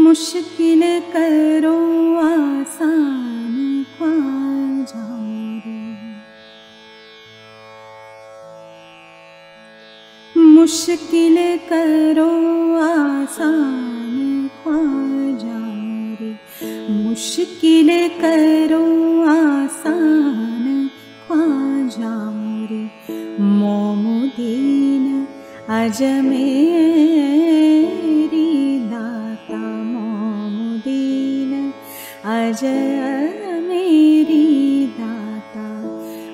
मुश्किल करो आसान ख्वाजा मेरे, मुश्किल करो आसान ख्वाजा मेरे, मुश्किल करो आसान ख्वाजा मेरे, मोमुदीन अजमेरी दाता, मोमुदीन अजमेरी दाता,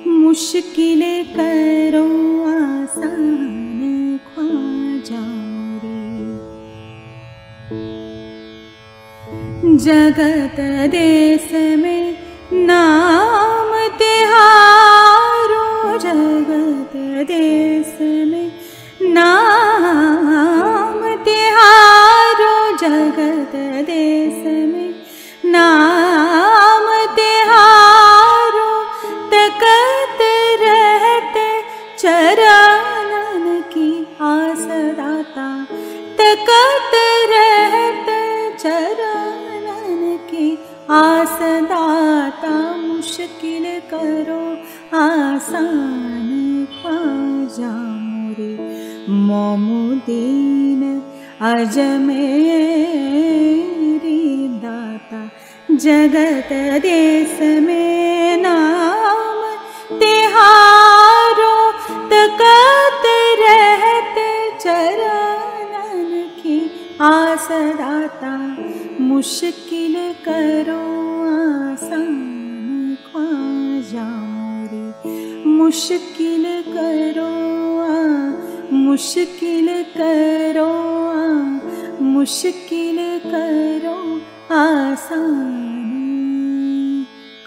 मुश्किल करो आसान ख्वाजा मेरे। जगत देश में नाम तिहारो, जगत देश में नाम तिहारो, जगत देश में नाम तिहारो, तकत रहते चरणन की आस दाता, तकत रहते चरणन की आस दाता, मुश्किल करो आसान ख्वाजा मोरे, मोमुदीन अजमेरी दाता, जगत देश में नाम तिहारो, तकत रहते चरणन की आस दाता, मुश्किल करो आसान ख्वाजा मोरे, मुश्किल करो मुश्किल करो मुश्किल करो आसान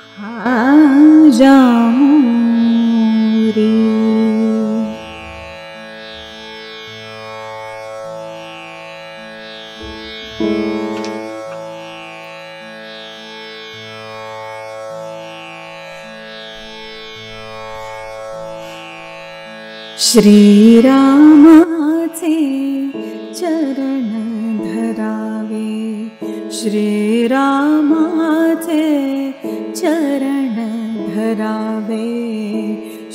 ख्वाजा मोरे। श्री रामाचे चरण धरावे, श्री रामाचे चरण धरावे,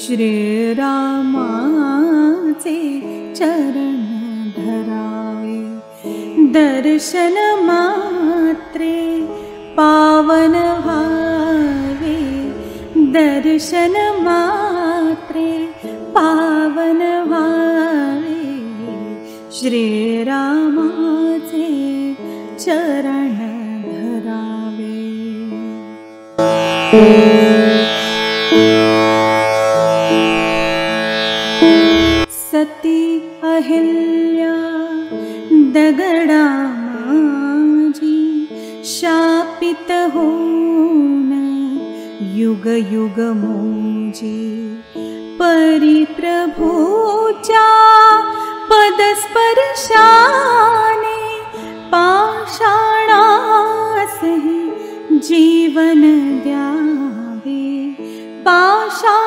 श्री रामाचे चरण धरावे, दर्शन मात्रे पावन भावे, दर्शन मात्रे पावन भावे, श्री रामाचे चरण धरावे। सती अहिल्या दगडा माझी, शापित होऊन युग युग मोजी, परिप्रभूच्या पदस्पर्शाने पाषाणासहि जीवन द्यावे, पाषाणासहि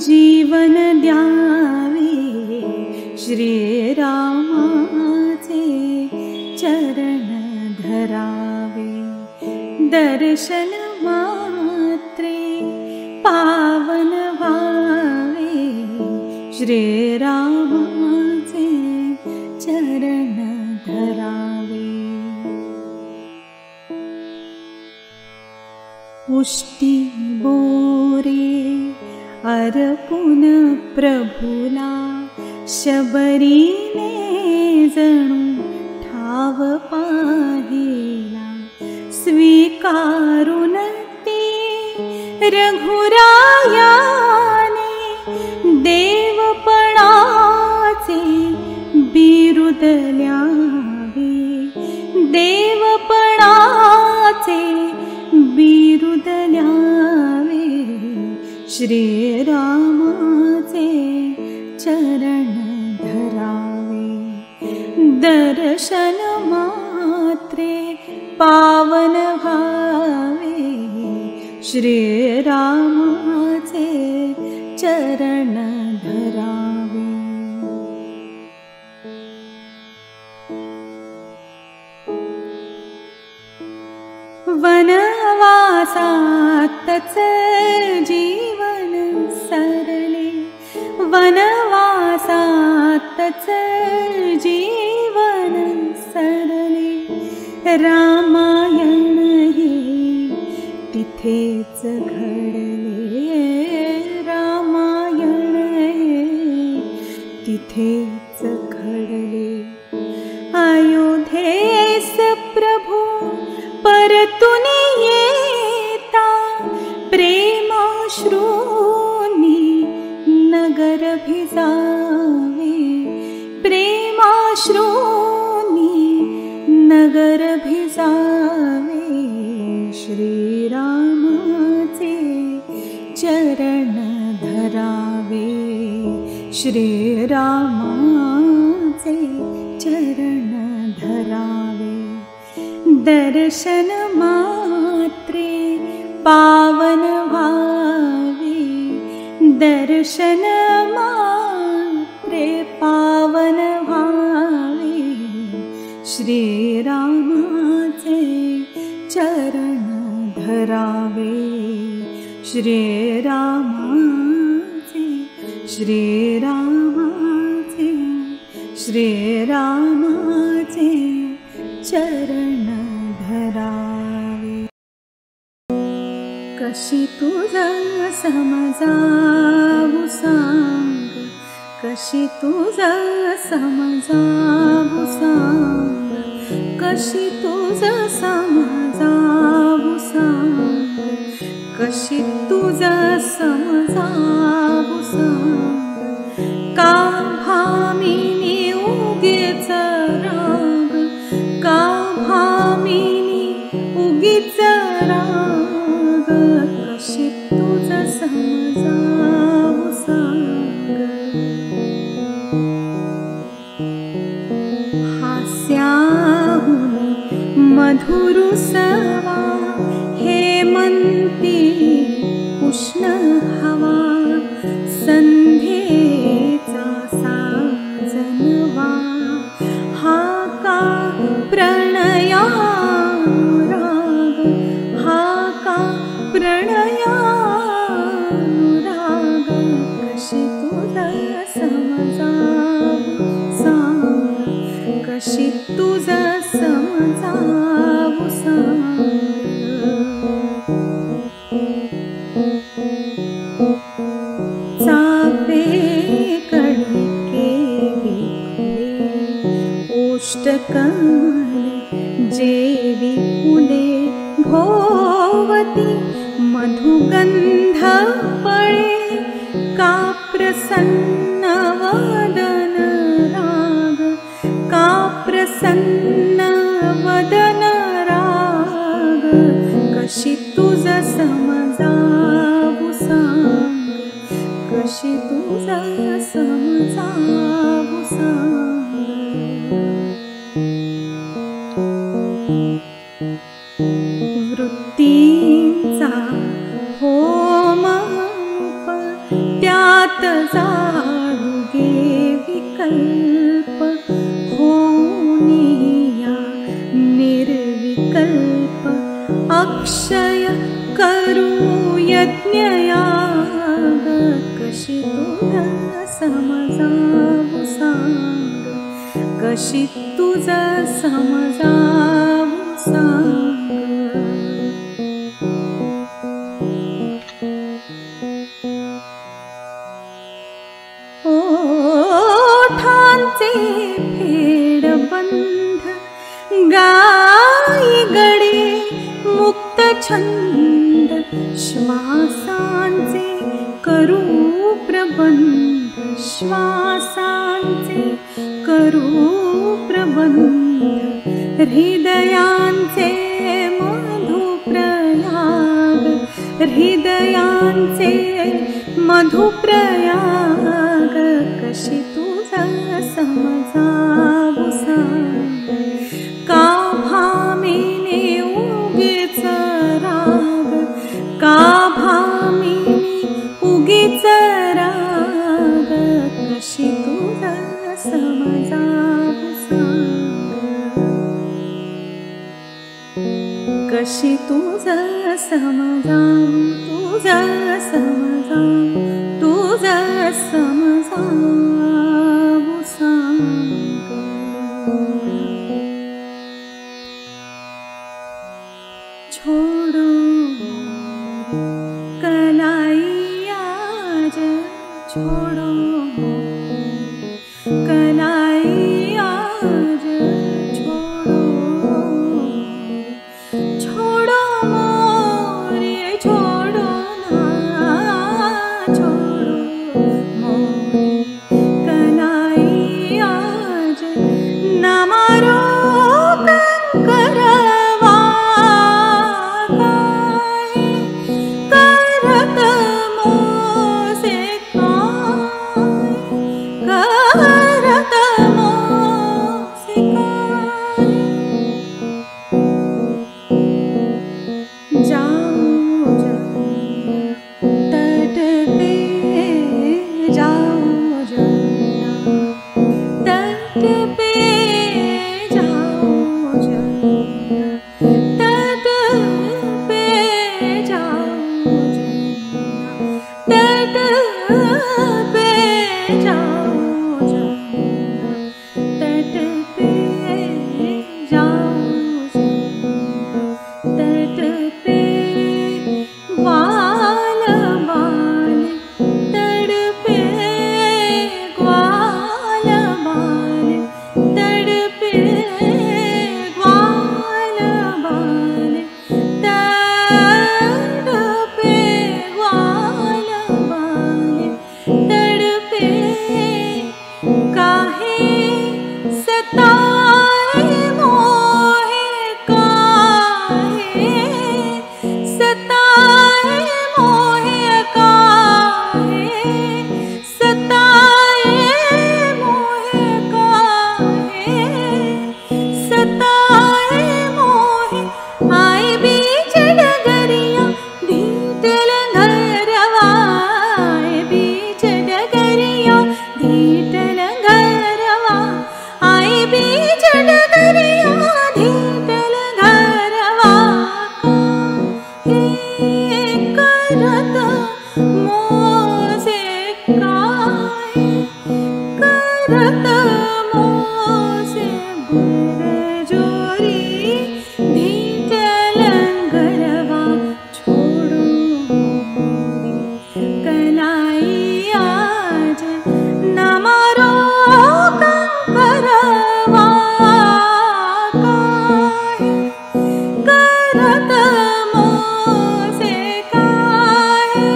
जीवन द्यावे, श्री रामाचे चरण धरावे, दर्शन मात्रे पावन भावे, श्री रामाचे चरण धरावे। पुष्टी बोरे अर्पुन प्रभुला, शबरीने जणू ठाव पाहिला, स्वीकारून ती रघुरायाने देवपणाचे बिरुद ल्यावे, देवपणाचे बिरुद ल्यावे, श्रीरामाचे चरण धरावे, दर्शन मात्रे पावन व्हावे, श्रीरामाचे चरण धरावे। वनवासातच जीवन सरले, वनवासातच जीवन सरले, रामायण हे तिथेच घडले, रामायण हे तिथेच घडले। अयोध्येस प्रभु परतून येता, प्रेमाश्रूंनी नगर भिजावे, प्रेमाश्रूंनी नगर भिजावे, श्रीरामाचे चरण धरावे, श्रीरामाचे चरण धरावे, दर्शन मात्रे पावन व्हावे, दर्शन मात्रे पावन व्हावे, श्रीरामाचे चरण धरावे, श्रीरामाचे, श्रीरामाचे, श्रीरामाचे चरण धरावे। कशी तुझा समजावू सांग, कशी तुझा समजावू सांग, कशी तुझा समजावू सांग, कशी तुझा समजावू सांग, का भामिनी उगीच राग, का भामिनी उगीच राग, कशी तुझा समजावू सांग। हास्याहून मधुरुसवा, हेमंती उष्ण हवा, संध्येचा साजनवा, हा का प्रणयानुराग, हा का प्रणयानुराग, कशी तुझा समजावू सांग, कशी तुझा समजावू सांग। चाफेकडे केली ओष्टकमल, जेवी फुले भोवती, मधुगंध पळे, का प्रसन्न वदन राग, का प्रसन्न वदन राग, कशी तुझा समजावू सांग, कशी तुझा समजावू सांग। वृत्तींचा होमरूप, त्यात जाडुगे विकल्प, होनिया निर्विकल्प, अक्षय करू यज्ञयाग, कशी तुझा समजावू सांग, कशी तुझा समजावू सांग। ओठांचे फेडबंध, गाई गडे मुक्त छंद, श्वासांचे करू प्रबंध, श्वासांचे करू प्रबंध, हृदयांचे मधुप्रयाग, हृदयांचे मधुप्रयाग, कशी तुझा समजावू सांग, का भामिनी उगीच राग, का भामिनी उगीच राग, कशी तुझा समजावू सांग, कशी तुझा समजावू, तुझा समजावू, तुझा समजावू सांग. छोड़ो कलाई आज, छोड़ो कलाई आज, छोड़ो, छोड़ो मोरे, छोड़ो ना, छोड़ो मोरे कलाई आज, ना मारो कंकरवा काहे, करत मोसे काहे, करत मोसे काहे. जाओ जरा तट पे, जाओ जरा तट पे, जाओ जरा तट पे, जाओ जरा तट पे, जाओ जरा तट पे, जाओ जरा तट पे. ग्वाल बाल तड़पे, ग्वाल बाल तड़पे, ग्वाल बाल तड़पे, ग्वाल बाल तड़पे. काहे सताए मोहे, काहे सताए मोहे, काहे सताए मोहे, काहे सताए मोहे. आए बीच डगरिया धीटल घरवा, आए बीच डगरिया धीटल घरवा, आए बीच डगरिया धीटल घरवा, काहे करत मोसे काहे, करत मोसे बरजोरी धीटल घरवा. छोड़ो मोरी कलाई आज, ना मारो कंकरवा काहे, करत मोसे काहे,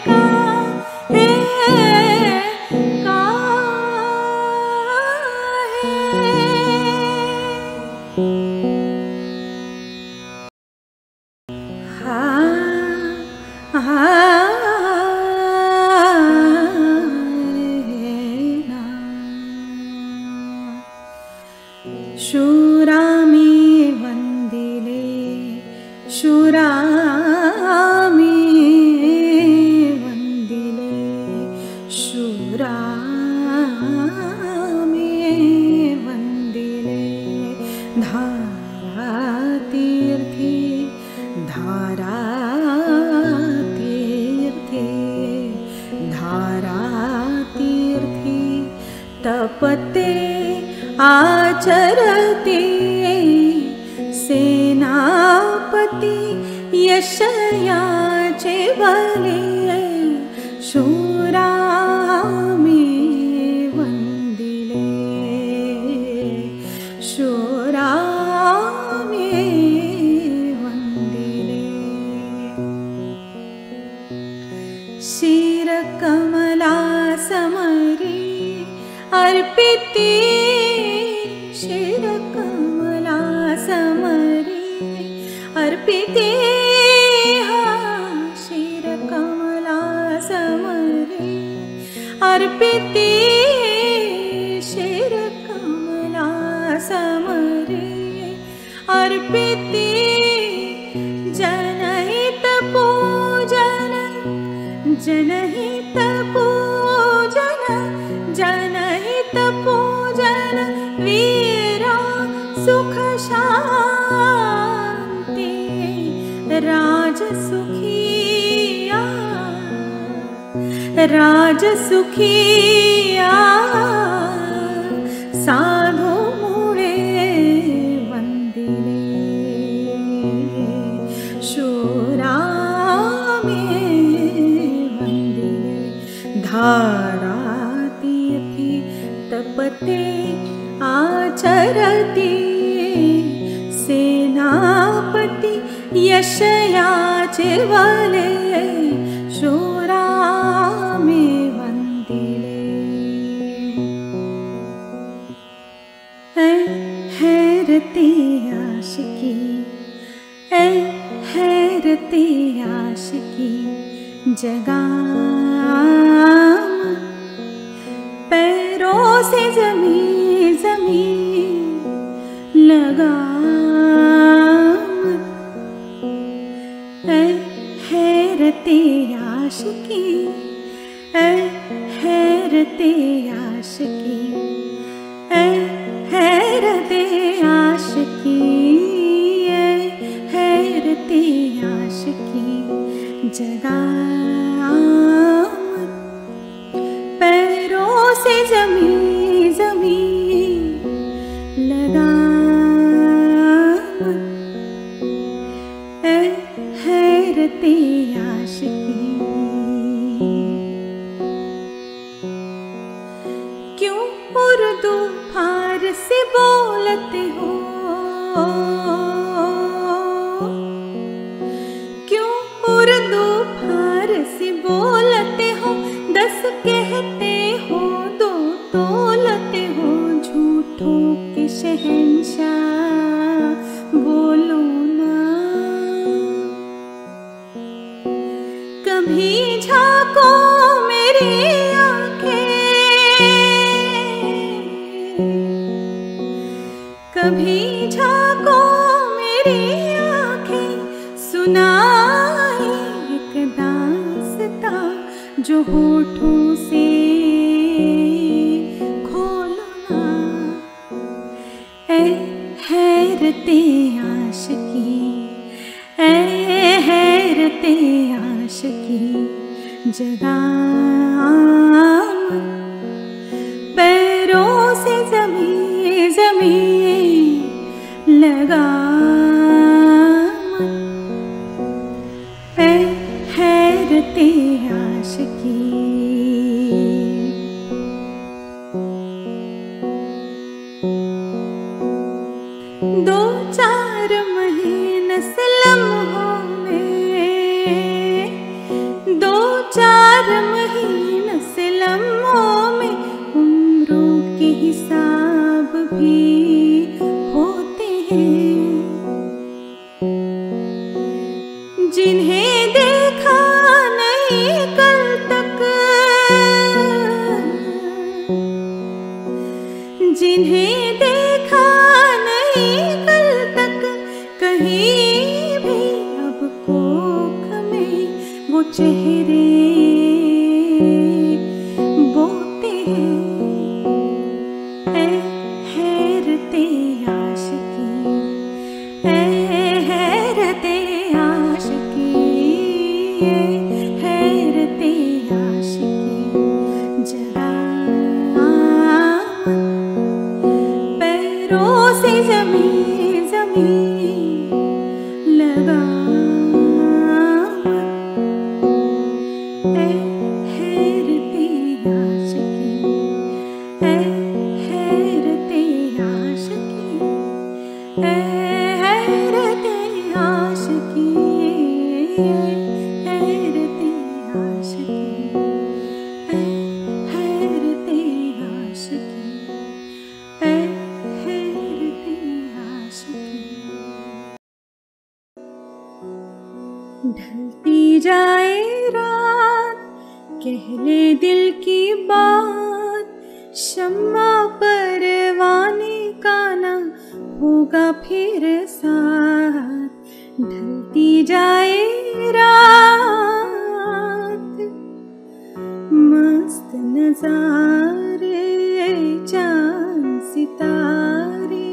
काहे, शूरामी वंदिले, शूरामी वंदिले, शूरामी वंदिले. धारातीर्थी, धारातीर्थी, धारातीर्थी तपते आचरते, सेनापती यशयाचे बले. शूरामी वंदिले, शूरामी वंदिले. शिरकमला समरे अर्पिते शिरकमला समरे अर्पिते शिरकमला समरे अर्पिते शिरकमला समरे अर्पिते जनहित पूजन जनहित पूजन जनहित पूजन वीरा सुख शांति राजसुखिया राजसुखिया साधु मुळे वंदिले शूरामे वंदिले धारातीर्थी तपते आचरति सेनापति यशयाचे वले शूरामे वंदिले हैरते आशिकी हैरते आशिकी जगाम पैरों से जमीन जमीन लगाम हैरते आशिकी हैरते आशिकी हैरते आशिकी हैरते आशिकी जगाम पैरों से जमीन जमीन लगाम हैरते आशिकी क्यों उर्दू फारसी बोलते हो क्यों उर्दू फारसी बोलते हो 10 कहते हो 2 तोलते हो झूठों के शहंशाह बोलो ना कभी झांको मेरी आंखें कभी झांको मेरी आंखें सुनाई एक दास्तां जो होठों से खोलो ना हैरते आशिकी हैरते आशिकी जगाम पैरों से जमीन जमीन लगाम हैरते आशिकी दो चार महीने से लम्हों में 2-4 महीने से लम्हों में उम्रों के हिसाब भी होते हैं जिन्हें देखा नहीं कल तक जिन्हें देखा नहीं कल तक कहीं भी अब कोख में वो चेहरे बोते हैं हैरते आशिकी हैरते आशिकी हैरते आशिकी जगाम पैरों से जमीन जमीन लगाम हैरते आशिकी हैरते आशिकी हैरते आशिकी हैरते आशिकी जाए रात, कह ले दिल की बात, शम्मा परवाने का ना होगा फिर साथ। ढलती जाए रात, मस्त नजारे, चांद सितारे,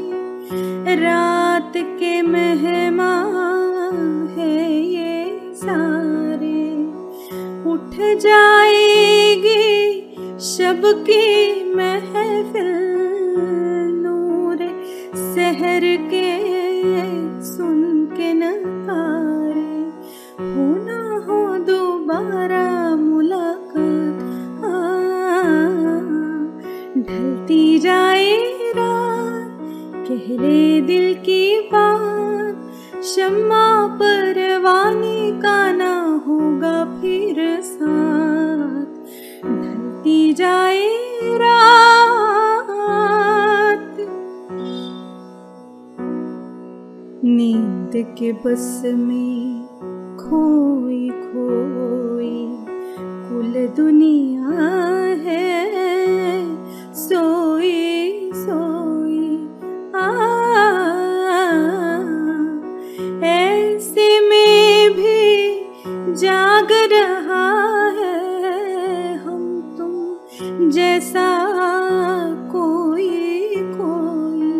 रात के मेहमान है ये सारे। उठ जाएगी शब की महफिल, नूर सहर के सुन के नकारे। हो ना हो दोबारा मुलाकात, ढलती जाए रात, कह ले दिल की बात, शम्मा परवाने का ना होगा फिर साथ। ढलती जाए रात, नींद के बस में खोई खोई कुल दुनिया है, सोई सोई ऐसे में भी जाग रहा है हम तुम जैसा कोई कोई।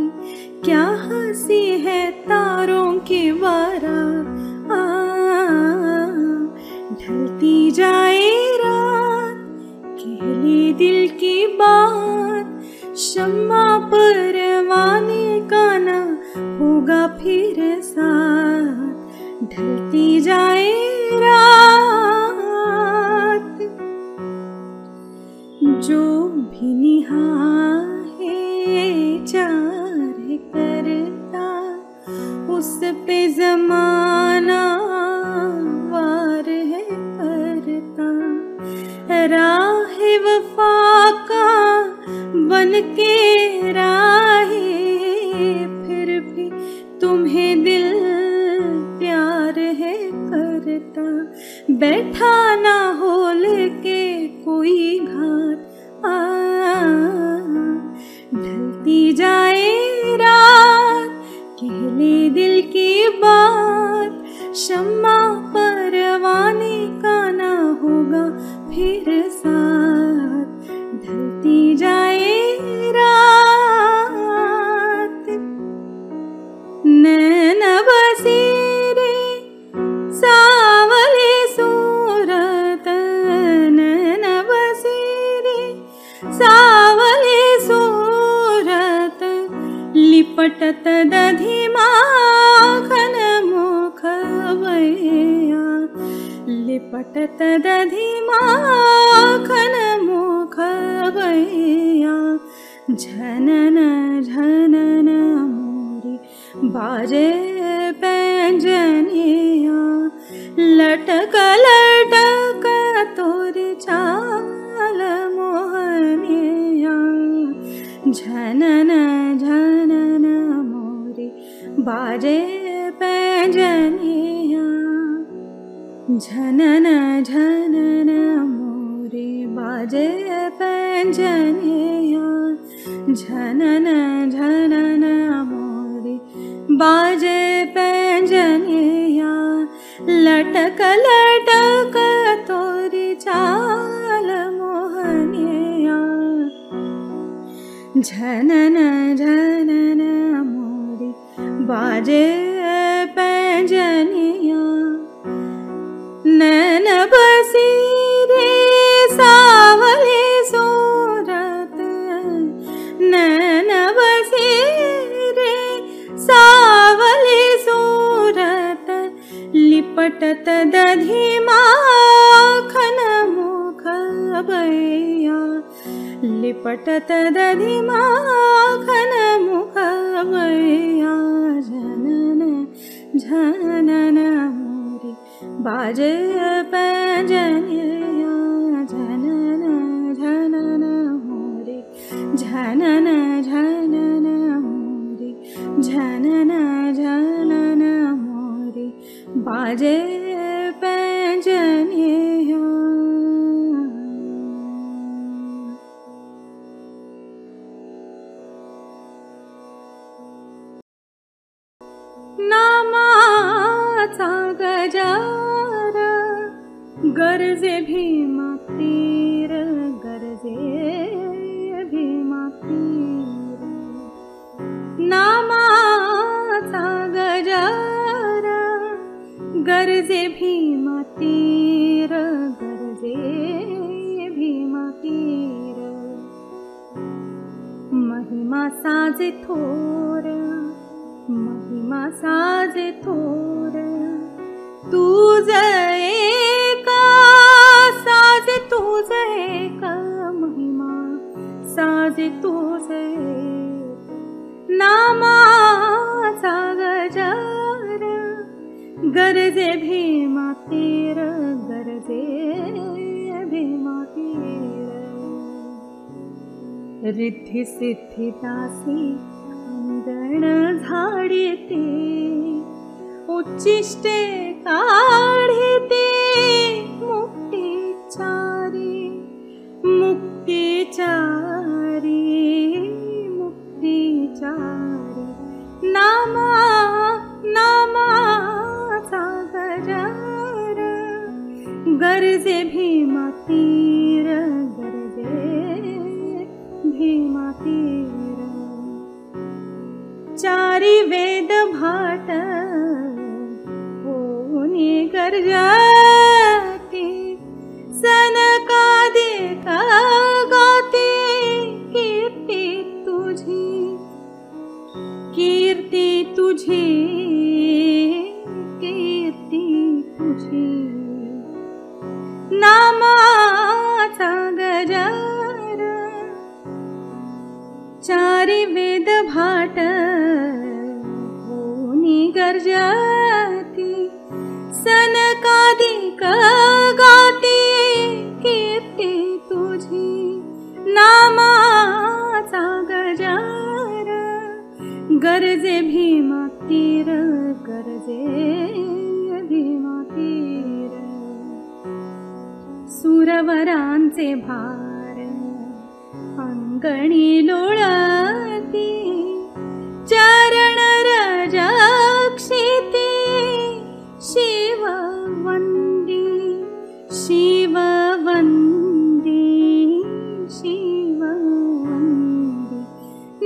क्या हंसी है तारों की बारात, ढलती जाए रात, कह ले दिल की बात, शम्मा परवाने का ना होगा फिर साथ। ढलती जाए रात, जो भी निहाहे चार करता, उस पे ज़माना वार है करता। राह वफा का बन के राहे, फिर भी तुम्हें दिल प्यार है करता। बैठा ना हो लेके कोई घात, ढलती जाए रात, कह ले दिल की बात, शम्मा परवाने का ना होगा फिर साथ। ढलती जाए रात, नैन बसीरे सावले सूरत, नैन बसीरे सावले सूरत, लिपटत दधि माखन मुख भैया, लिपटत दधि माखन मुख भैया। झनन झनन मोरी बाजे पैंजनिया, लटक लटक तोरी चाल मोहनिया। झनन झनन मोरी बाजे पैंजनिया, झनन झनन मोरी बाजे पैंजनिया। झनन झनन मोरी बाजे पैंजनिया, लटक लटक तोरी चाल मोहनिया। झनन झनन मोरी बाजे पैंजनिया, नैन बसीरे सावले सूरत, नैन बसीरे सावले सूरत, लिपटत दधि माखन मुख भैया, लिपटत दधि माखन मुख भैया। झनन झनन मोरी बाजे पैंजनिया, झनन झनन मोरी, झनन झनन मोरी, झनन झनन मोरी बाजे पैंजनिया। गरजे भीमा तीर, गरजे भीमा तीर, नामाचा गजर, गरजे भीमा तीर, गरजे भीमा तीर, महिमा साजे थोर, महिमा साजे थोर, तुझ एका साजे तुझ एक, महिमा साजे तुझ एक, नामाचा गजर, गरजे भीमा तीर, गरजे भीमा तीर, रिद्धी सिद्धी दासी अंगण झाडीते, उच्चिष्टे काढिते, मुक्तिचारी, मुक्तिचारी, मुक्तिचारी, नामाचा गजर, गरजे भीमा तीर, गरजे भीमा तीर, चारी वेद भाट होनी गर्जती, सनकादिक गाते, कीर्ती तुझी, कीर्ती तुझी, कीर्ती तुझी, नामाचा गजर, चारी वेद भाट होनी गर्जती, सनकादिक गाते, कीर्ती तुझी, नामाचा गजर, गरजे भीमा तीर, गरजे भीमा तीर, सुरवरांचे भार अंगणी लोळती, चरण रजक्षिते, शिववंदी, शिववंदी, शिववंदी,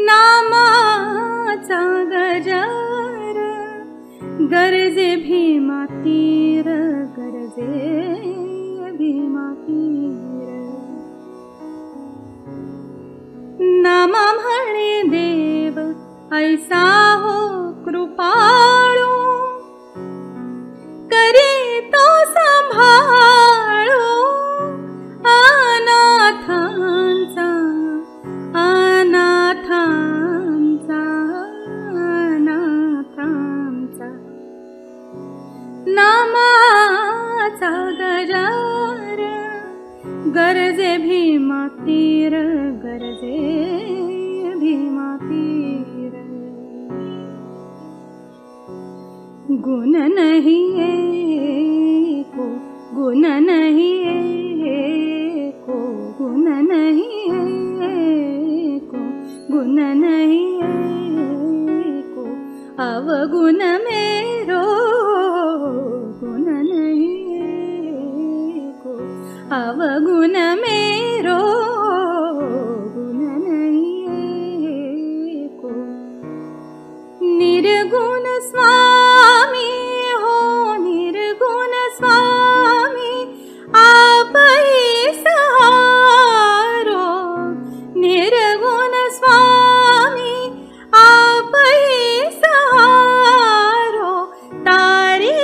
नामाचा गजर, गरजे भीमा तीर, गरजे भीमा तीर, नामा म्हणे देव ऐसा हो कृपाळू, करी तो सांभाळू, अनाथांचा, अनाथांचा, अनाथांचा, नामाचा गजर, गरजे भीमा तीर, गरजे भीमा तीर, गुण नहीं एको, गुण नहीं एको, गुण नहीं एको, गुण नहीं एको, अवगुण मेरो, गुण नहीं एको, अवगुण मेरो, गुण नहीं एको, निर्गुण स्वामी हो, निर्गुण स्वामी, आप ही सहारो, निर्गुण स्वामी, आप ही सहारो, तारी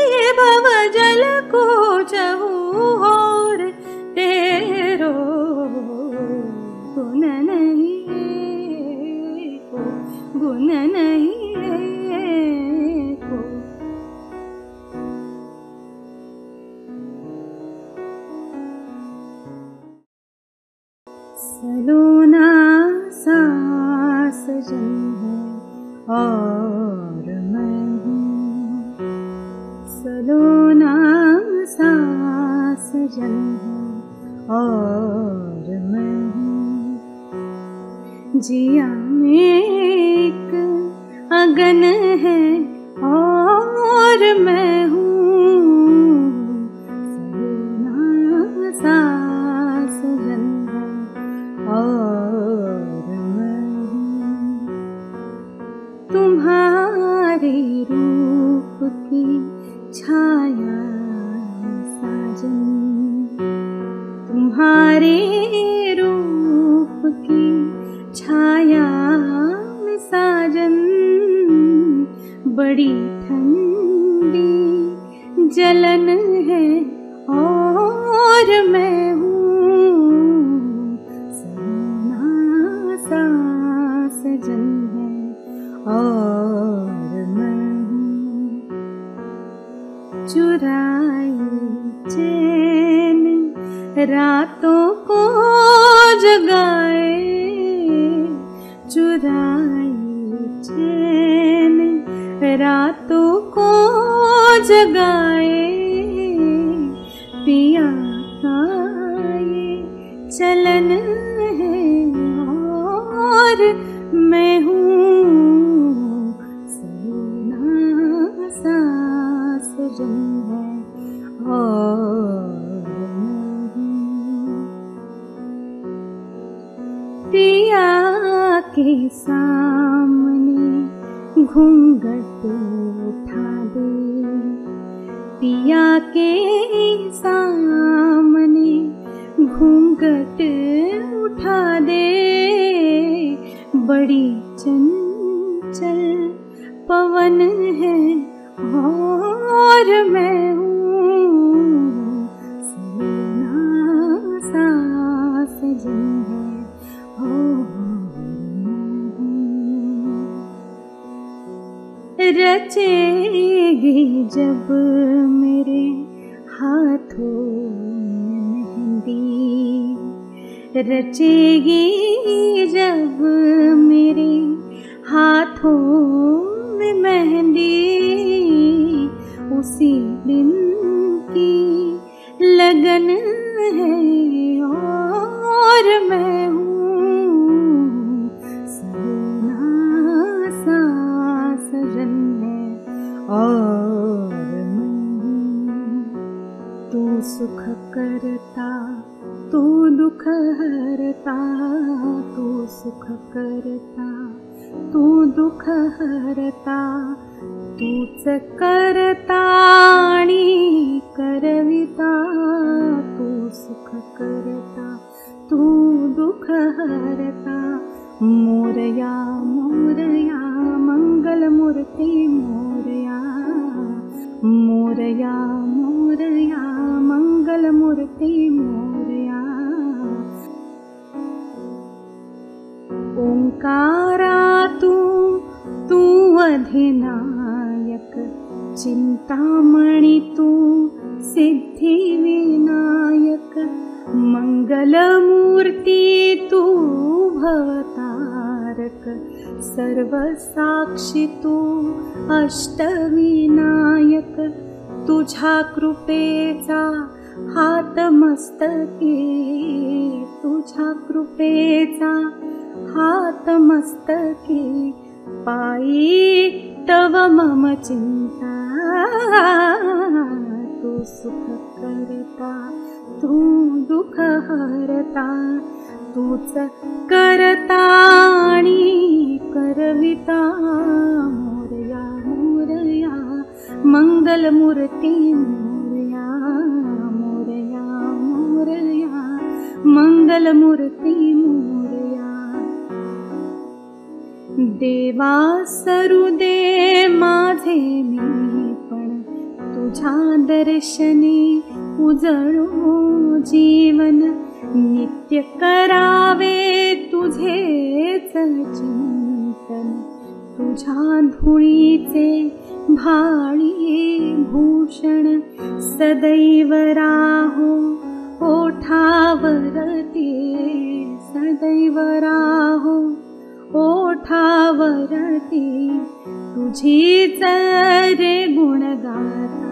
भव जल को चहु और तेरो, गुण नहीं एको, गुण नहीं एको, सलोना सास जन है और मैं हूँ, सलोना सास जन है और मैं हूँ, जिया में एक अगन है और मैं हूँ, सलोना तुम्हारे रूप की छाया में साजन बड़ी ठंडी जलन है और मैं हूँ सजना सा सजन है और मैं हूँ चुराई चैन रातों को जगाए चुराई चैन रातों को जगाए पिया का ये चलन है और मैं हूँ सजना सा सजन है और मैं हूँ पिया के सामने घूंघट उठा दे पिया के सामने घूंघट उठा दे बड़ी चंचल पवन है और मैं हूँ सजना सा सजन है और मैं हूँ रचेगी जब मेरे हाथों में मेहंदी रचेगी जब मेरे हाथों में मेहंदी उसी दिन की लगन है और मैं हूँ सजना सा सजन है और मैं हूँ तू सुख करता तू दुख हरता तू सुख करता तू दुख हरता तूच करता आणि करविता तू सुख करता तू दुख हरता मोरया मोरया मंगलमूर्ती मोरया मोरया मोरया मंगलमूर्ती मोरया ओंकारा तू अधिनायक चिंतामणि तू सिद्धिविनायक मंगलमूर्ती तू भवतारक सर्वसाक्षी तू अष्टविनायक तुझ्या कृपेचा हात मस्तके तुझ्या कृपेचा हात मस्तके पायी तव मम चिंता तू सुख करता तू दुख हरता तूच करता आणि करविता मोरया मोरया मंगलमूर्ती मोरया मोरया मोरया मंगलमूर्ती मोरया देवा सरुदे माझे मी पण तुझ्या दर्शनी उजळो जीवन नित्य करावे तुझेच चिंतन तुझ्या धुळीचे भाळी भूषण सदैव राहो ओठावरती सदैव राहो ओठावरती तुझीच रे गुणगाता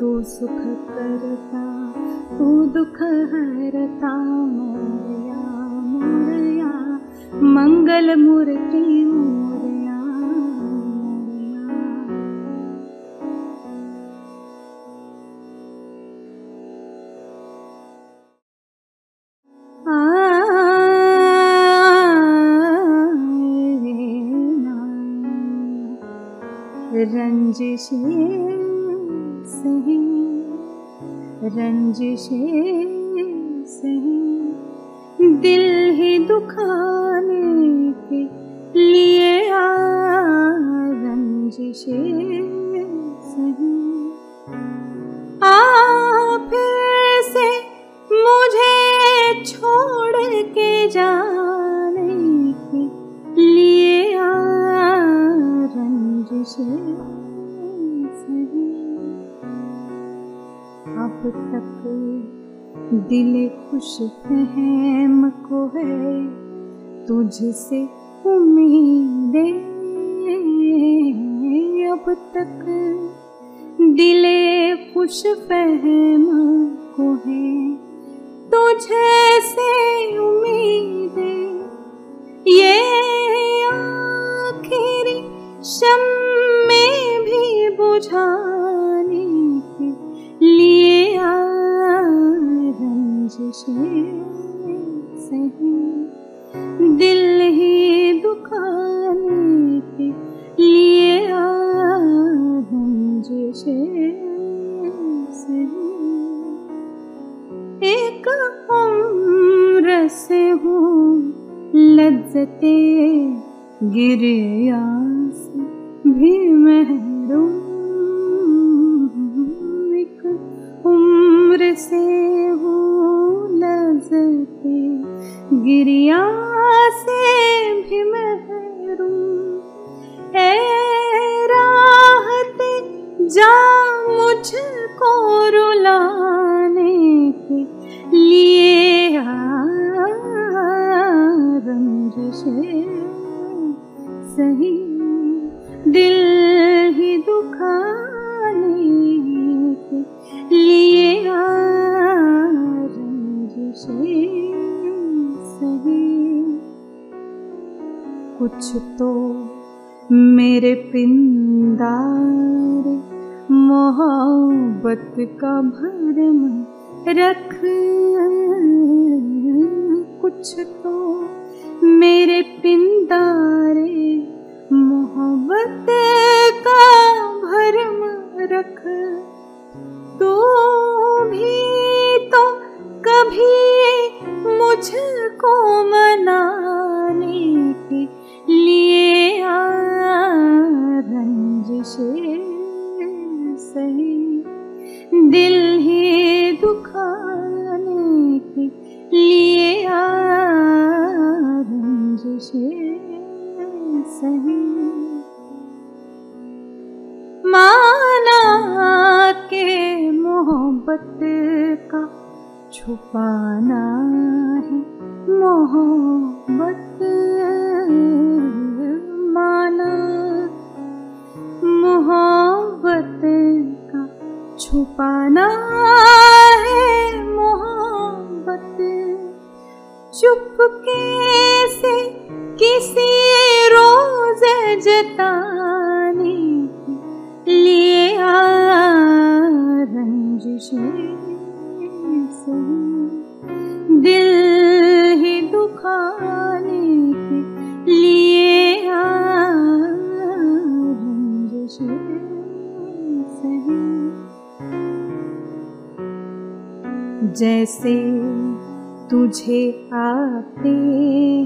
तू सुख करता तू दुख हरता मोरया मोरया मंगलमूर्ती मोरया मोरया रंजिशे सही रंजिशें सही, दिल ही दुखाने के लिए आ रंजिशें सही। आ फिर से मुझे छोड़ के जाने के लिए आ रंजिशें सही। अब तक दिल खुश फहम को है तुझसे उम्मीदें, अब तक दिल खुश फहम को है तुझसे उम्मीदें। ये आखिरी शम्मे भी बुझाने के लिए आ रंजिशें सही, दिल ही दुखाने के लिए आ रंजिशें सही। एक उम्र से हूँ लज्जते गिरिया से भी महरूम, एक उम्र से हूँ लज्जते गिरिया से भी महरूम। ए राहते जा मुझको रुलाने के लिए आ रंजिशें सही, दिल ही दुखाने के लिए आ रंजिशें सही। कुछ तो मेरे पिंदार मोहब्बत का भरम रख, कुछ तो मेरे पिंदारे मोहब्बत का भरम रख। तू भी तो कभी मुझको मनाने के लिए आ रंजिशें सही, दिल ही दुखाने के लिए आ रंजिशें सही। माना के मोहब्बत का छुपाना है मोहब्बत, माना मोहब्बत का छुपाना है मोहब्बत। चुपके से किसी रोज जताने के लिए आ रंजिशें सही, दिल ही दुखाने के लिए आ रंजिशें सही। जैसे तुझे आते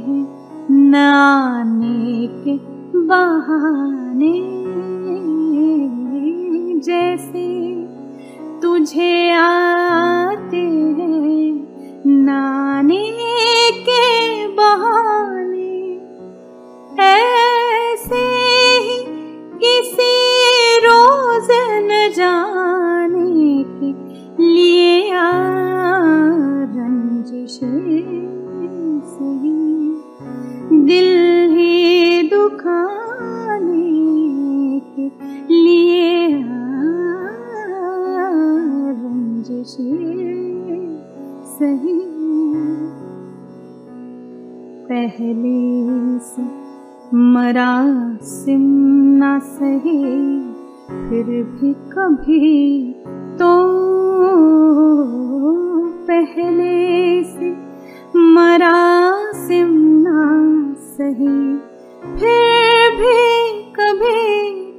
हैं न आने के बहाने, जैसे तुझे आते हैं न आने के बहाने, ऐसे ही किसी रोज न जाने के लिए आ रंजिशें सही, दिल ही दुखाने के लिए आ रंजिशें सही। पहले से मरासिम ना सही फिर भी कभी तो, पहले से मरासिम ना सही फिर भी कभी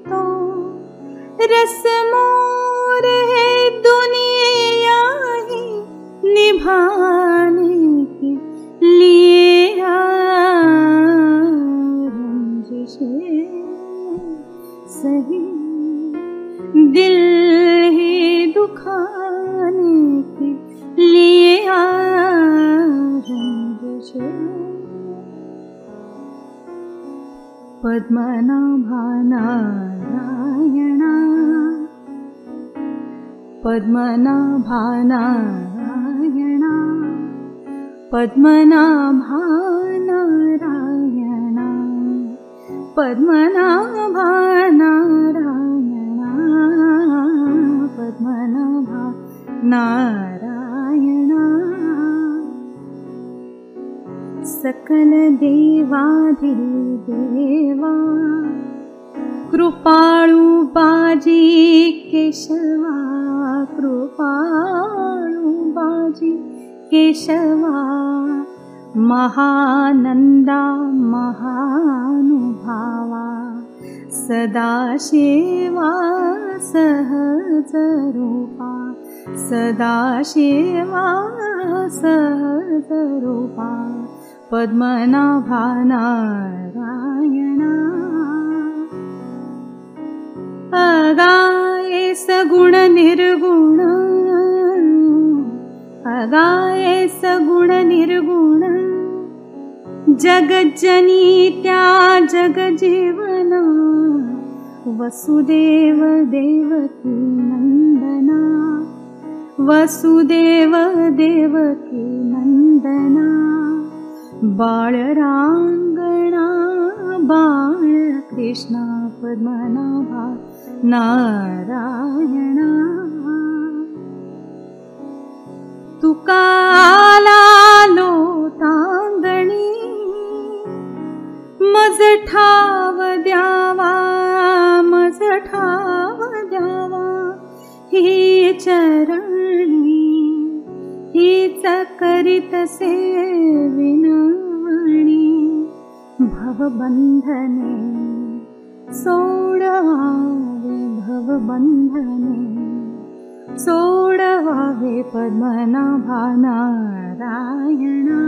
तो, रस्मों है दुनिया दुखाने के लिए रंजिश सही, दिल ही दुखाने के लिए रंजिश। पद्मनाभा नारायणा, पद्मनाभा नारायणा, पद्मनाभा नारायणा, पद्मनाभा नारायणा, पद्मनाभा नारायणा। सकल देवाधिदेवा कृपाळु बाजी केशवा, कृपाळु बाजी केशवा, महानंदा महानुभावा, सदाशिवा सहज रूपा, सदाशिवा सहज रूपा, पद्मनाभा नारायणा। अगाये सगुण निर्गुण, अगाये सगुण निर्गुण, जगज्जनी त्या जगजीवना, वसुदेव देवकी नंदना, वसुदेव देवकी नंदना, बाळरांगणा बाळकृष्णा, पद्मनाभा नारायणा। तुका आला लोटांगणी, मज ठाव द्यावा, मज ठाव द्यावा, ही चरणी हीच करीतसे विनवणी, भवबंधने सोडवावे, भवबंधने सोडवावे, पद्मनाभा नारायणा,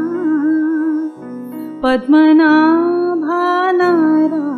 पद्मनाभा नारायणा।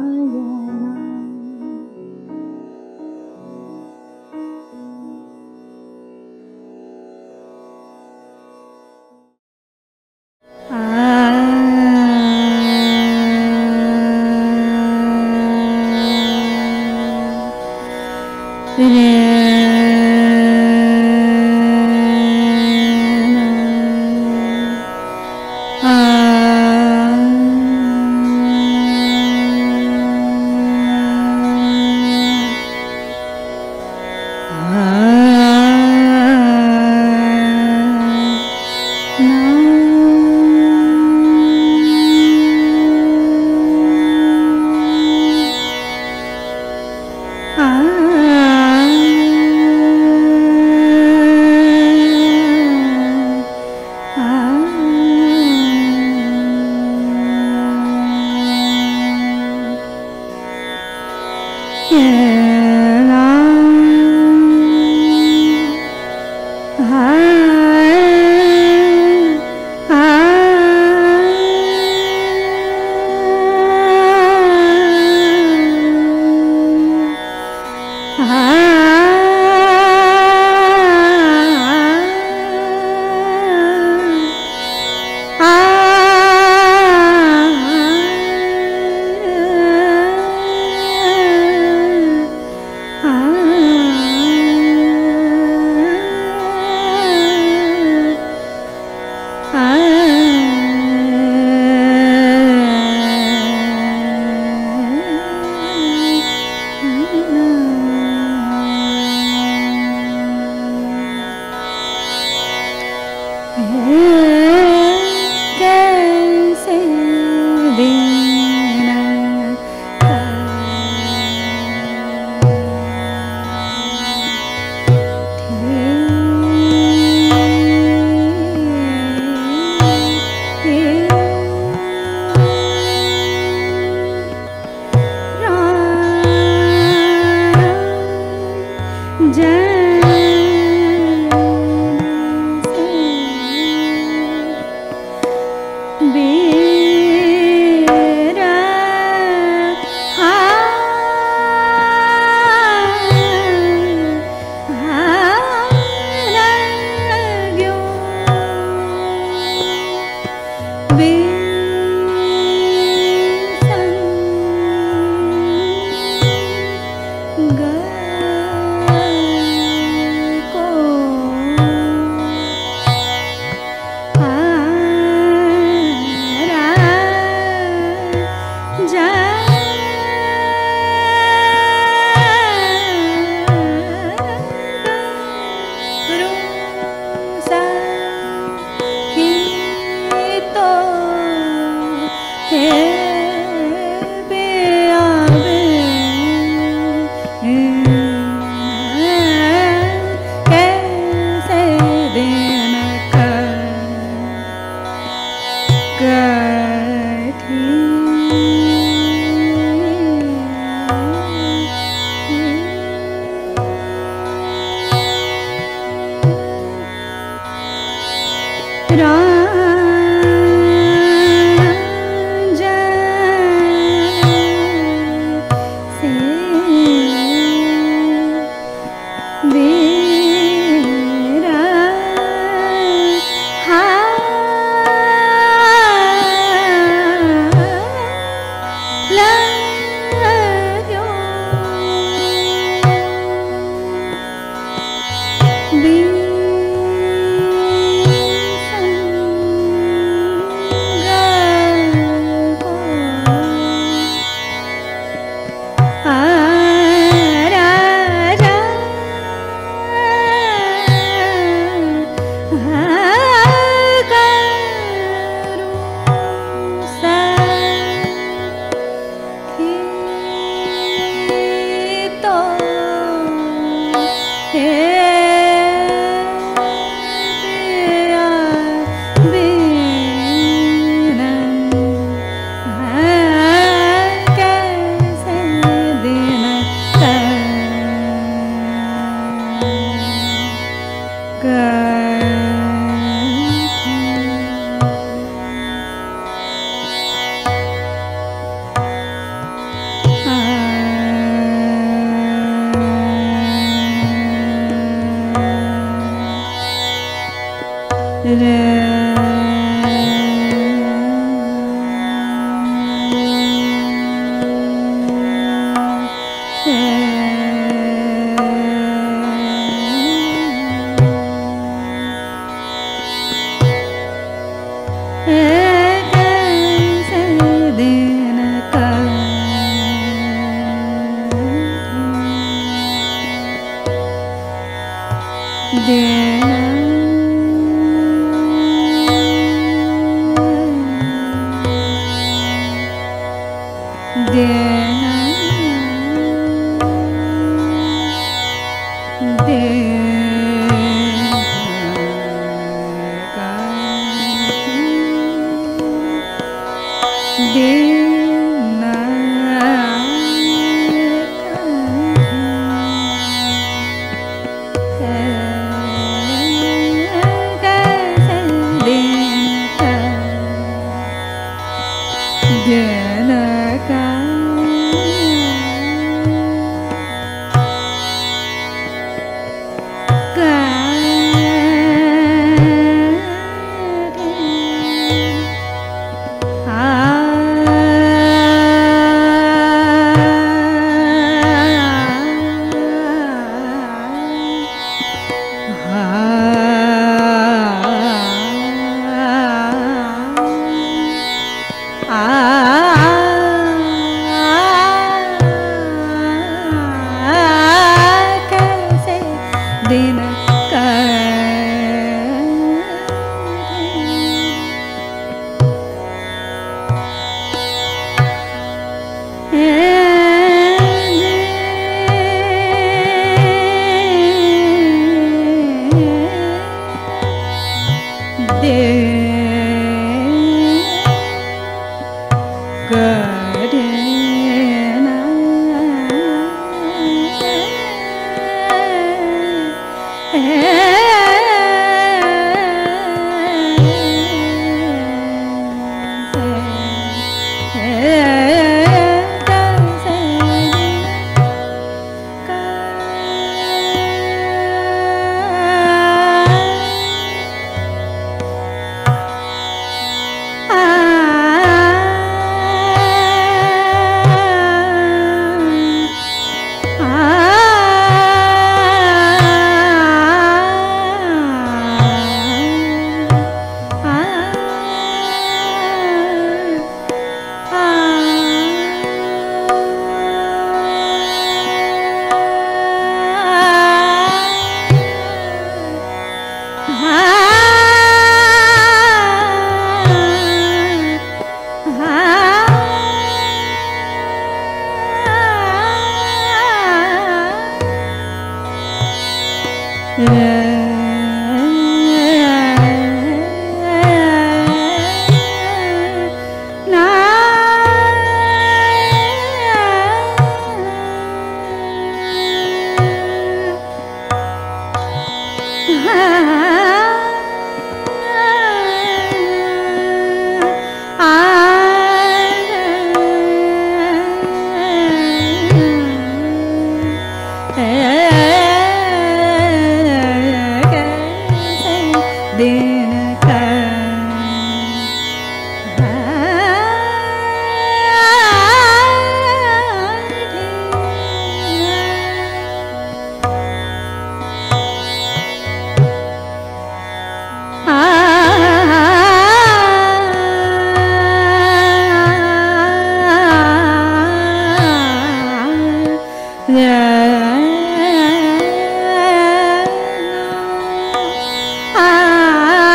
ah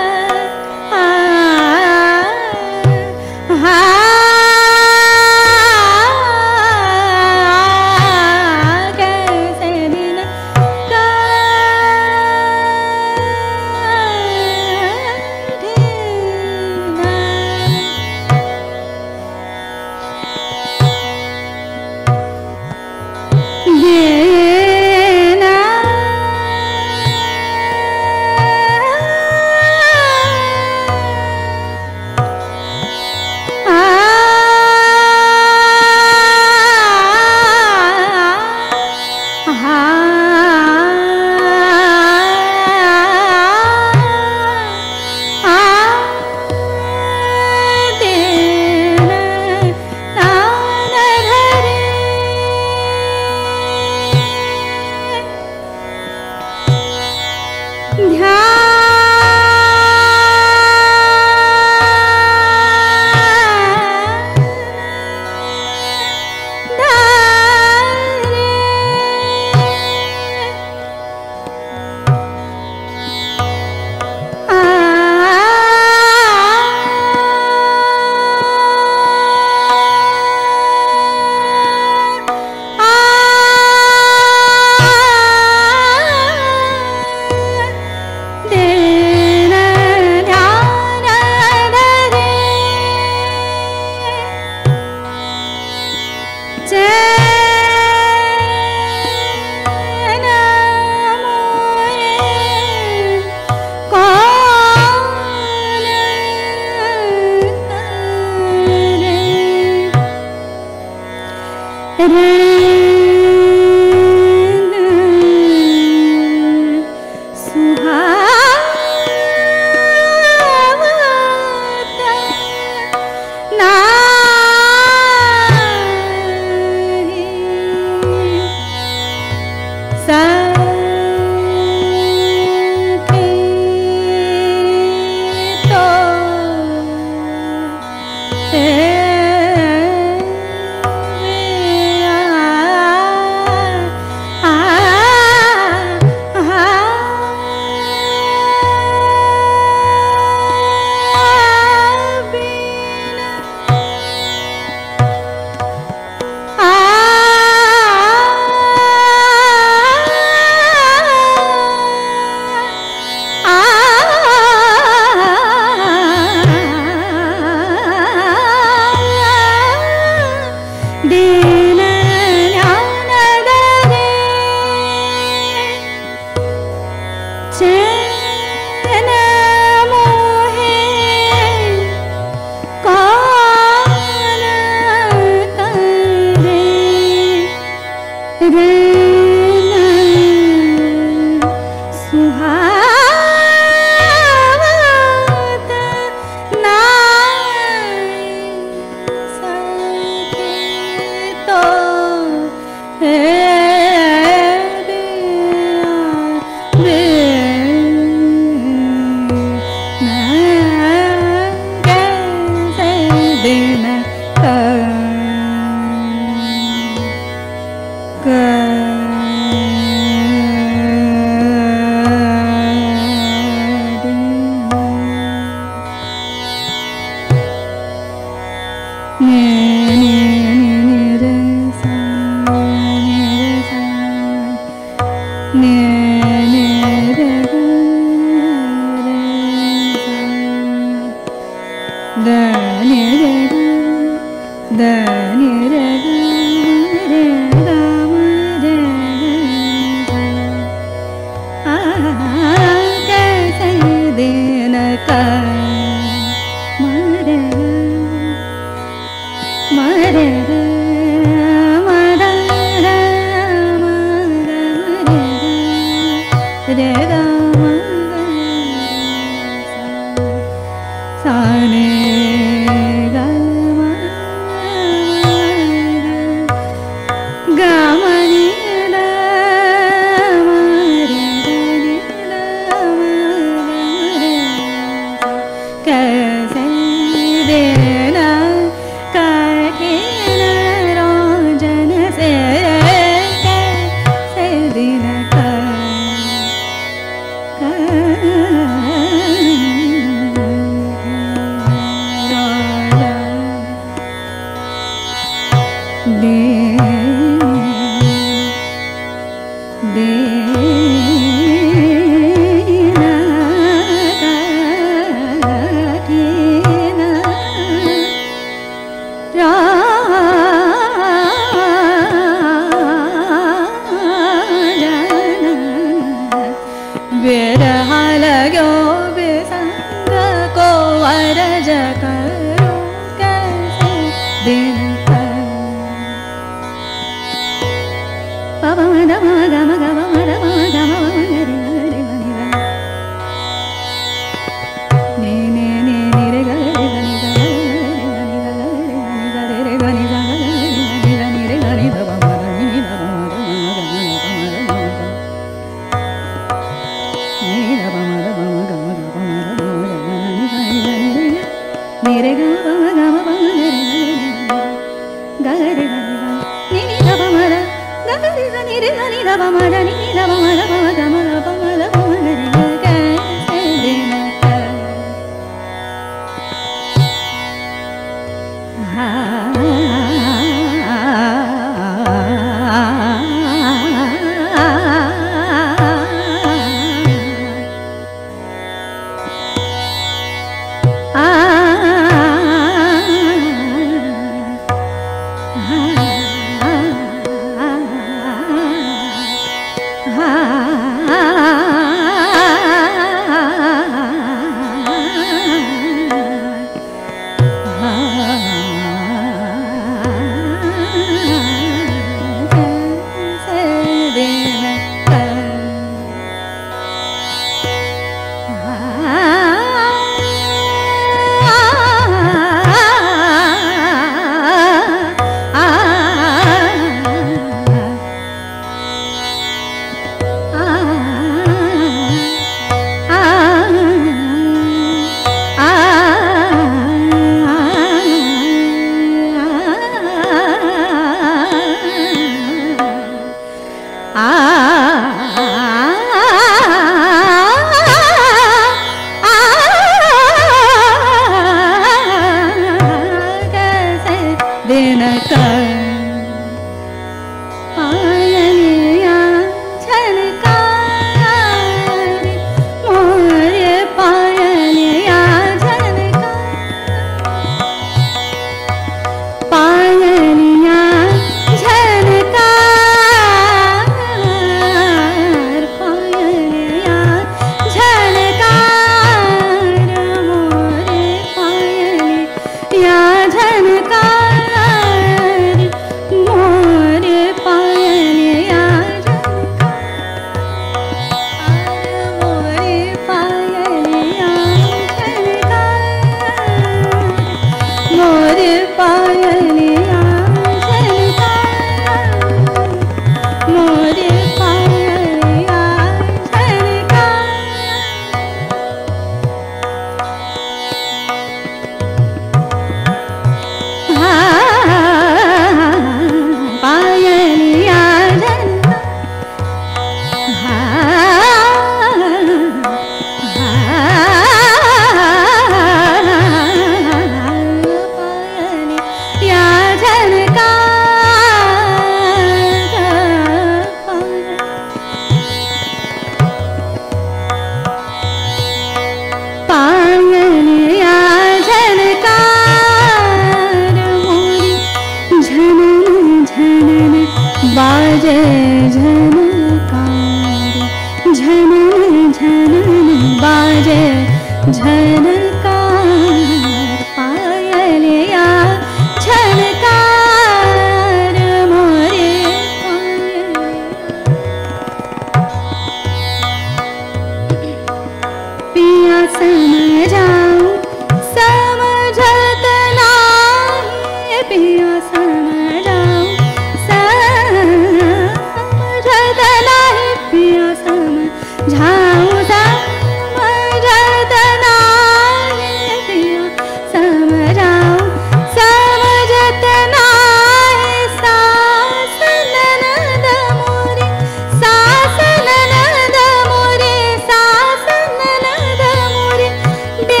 दे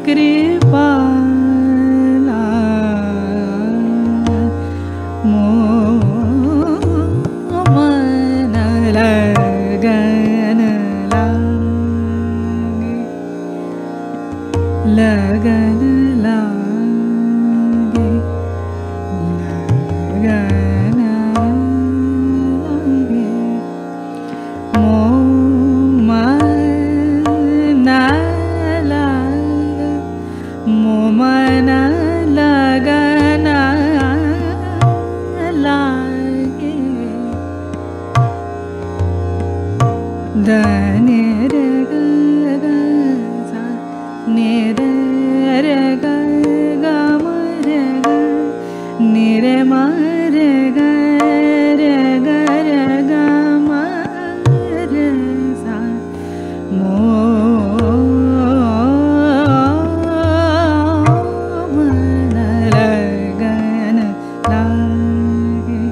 कृपाला लगन लागे, लगन लागे, मोह मन लागे, मोह मन लगन लागे, धने रे ग सा ने रे ग ग म रे ग नि रे म रे ग ग म रे सा मो मन लगन लागे।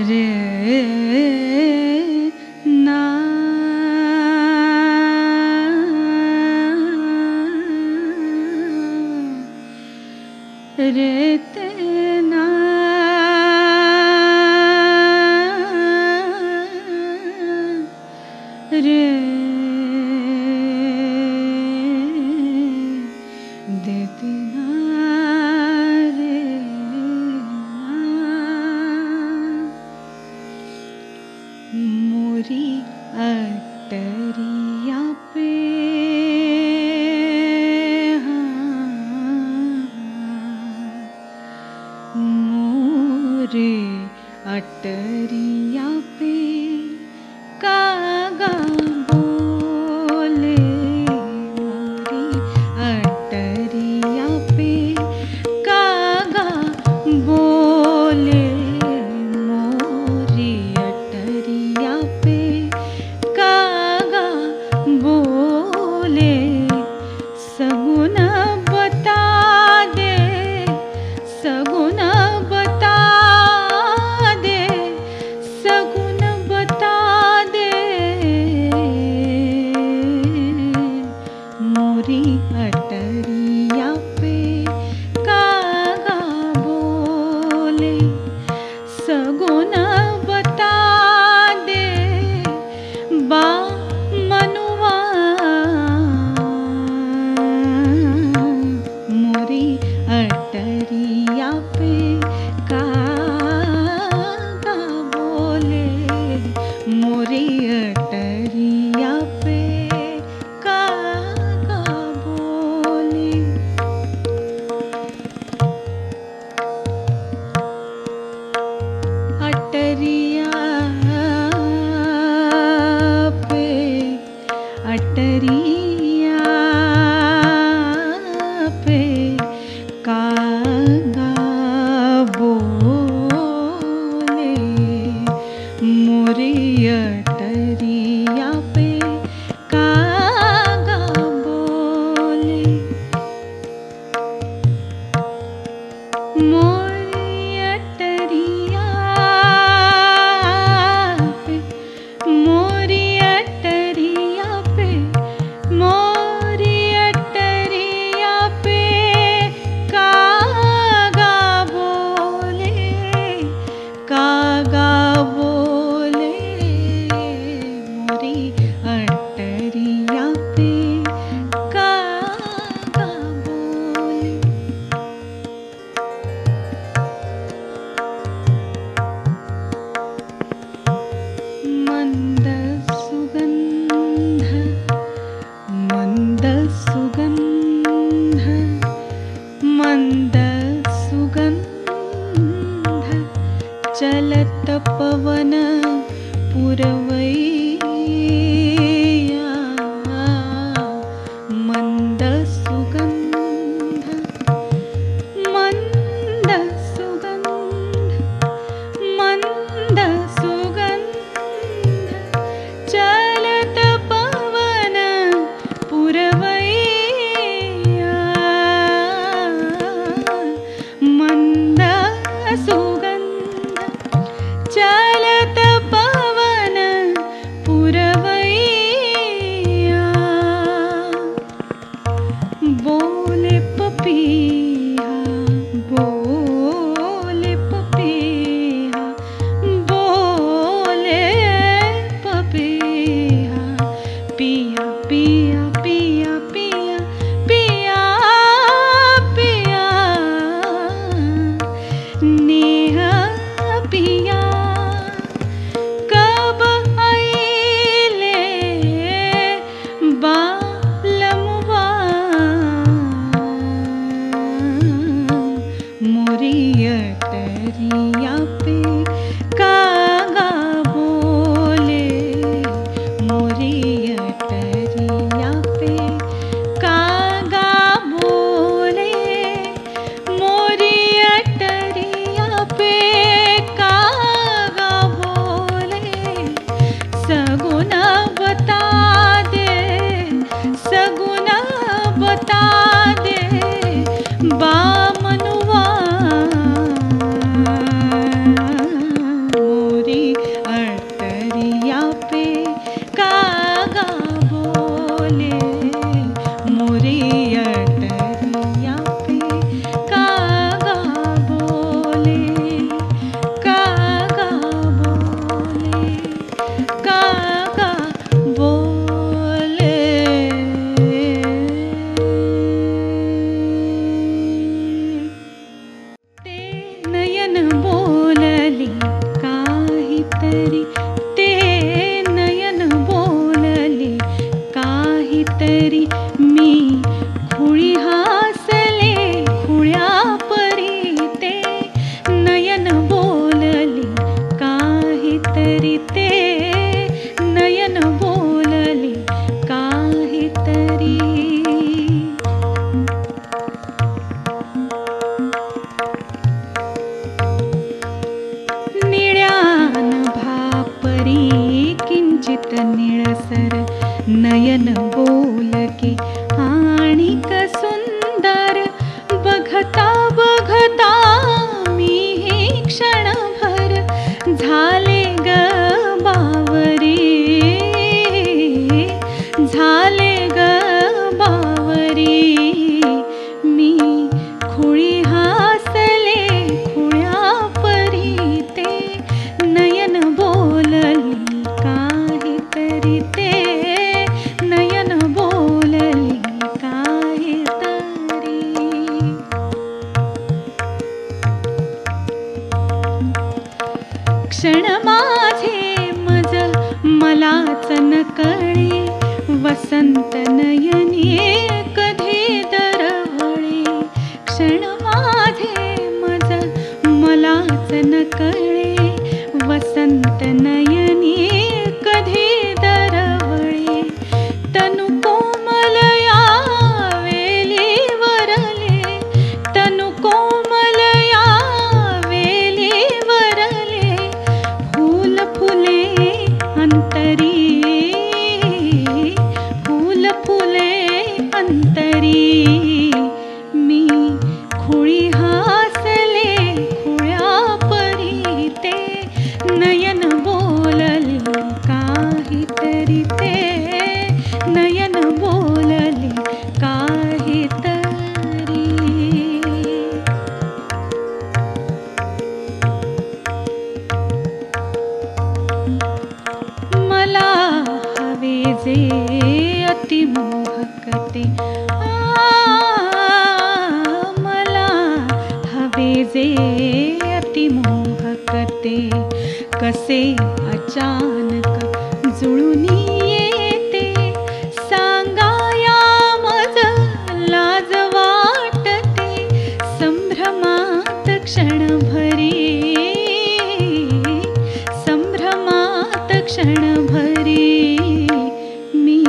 रे ना रे ते ना रे देते ना रे मोरी अटरिया पे मोरे अटरिया पे कागा बोले मोरी अटरिया पे कागा बोले मोरी अटरिया पे कागा बोले सगुन बता दे सगुन बता दे सगुन बता दे मोरी अटरिया पे कागा बोले सगुन बता दे बा मनुआ मोरी अटरिया पे कागा बोले मोरी अटरिया पे कागा बोले अटरिया पे अटरिया पे कागा बोले मोरी अटरिया पे कागा बोले मोरी अटरिया पे मोरी अटरिया पे मोरी अटरिया पे कागा बोले कागा बोले मोरी अटरिया पे कागा बोले मंद सुगंध मंद सुगंध मंद सुगंध चलत पवन पुरवैया मंद सुगंध मंद सुगंध मंद सुगंध चलत पवन पुरवैया मंद सुगंध चलत पवन पुरवैया बोले पपीहा बोले पपीहा बोले पपीहा पिया पिया पिया पिया पिया पिया नेहा पिया कब आइले बालमुआ मोरी अटरिया पे कागा बोले मोरी अटरिया पे कागा बोले मोरी अटरिया पे कागा बोले सगुन बता दे सगुन बता दे बामनुआ तरी मी खुळी हासले खुळ्या परी ते नयन बोलले काहीतरी ते नयन बोलले काहीतरी निळ्यान भापरी किंचित निळसर नयन बोलके आणिक सुंदर बघता बघता मी हे क्षणभर झाले ग बावरी झाले ग बावरी मी खुळी हासले खुळ्या परी ते नयन बोलले काहीतरी ते नयन बोलले काहीतरी क्षण माझे मज मलाच न कळे वसंत नयनी कधी दरवळे क्षण माझे मज मलाच न कळे वसंत नयनी कधी दरवळे तनु कोमल या वेली वरले तनु कोमल या वेली वरले फूल फुले अंतरी फूल फुले अंतरी मी खुळी हासले खुळ्या परी ते नयन बोलले काहीतरी ते नयन बोलले काहीतरी मला हवे जे अतिमोहकते मला हवे जे अतिमोहकते कसे अचानक जुळून येते सांगाया मज लाज वाटते संभ्रमात क्षणभरी संभ्रमात क्षणभरी मी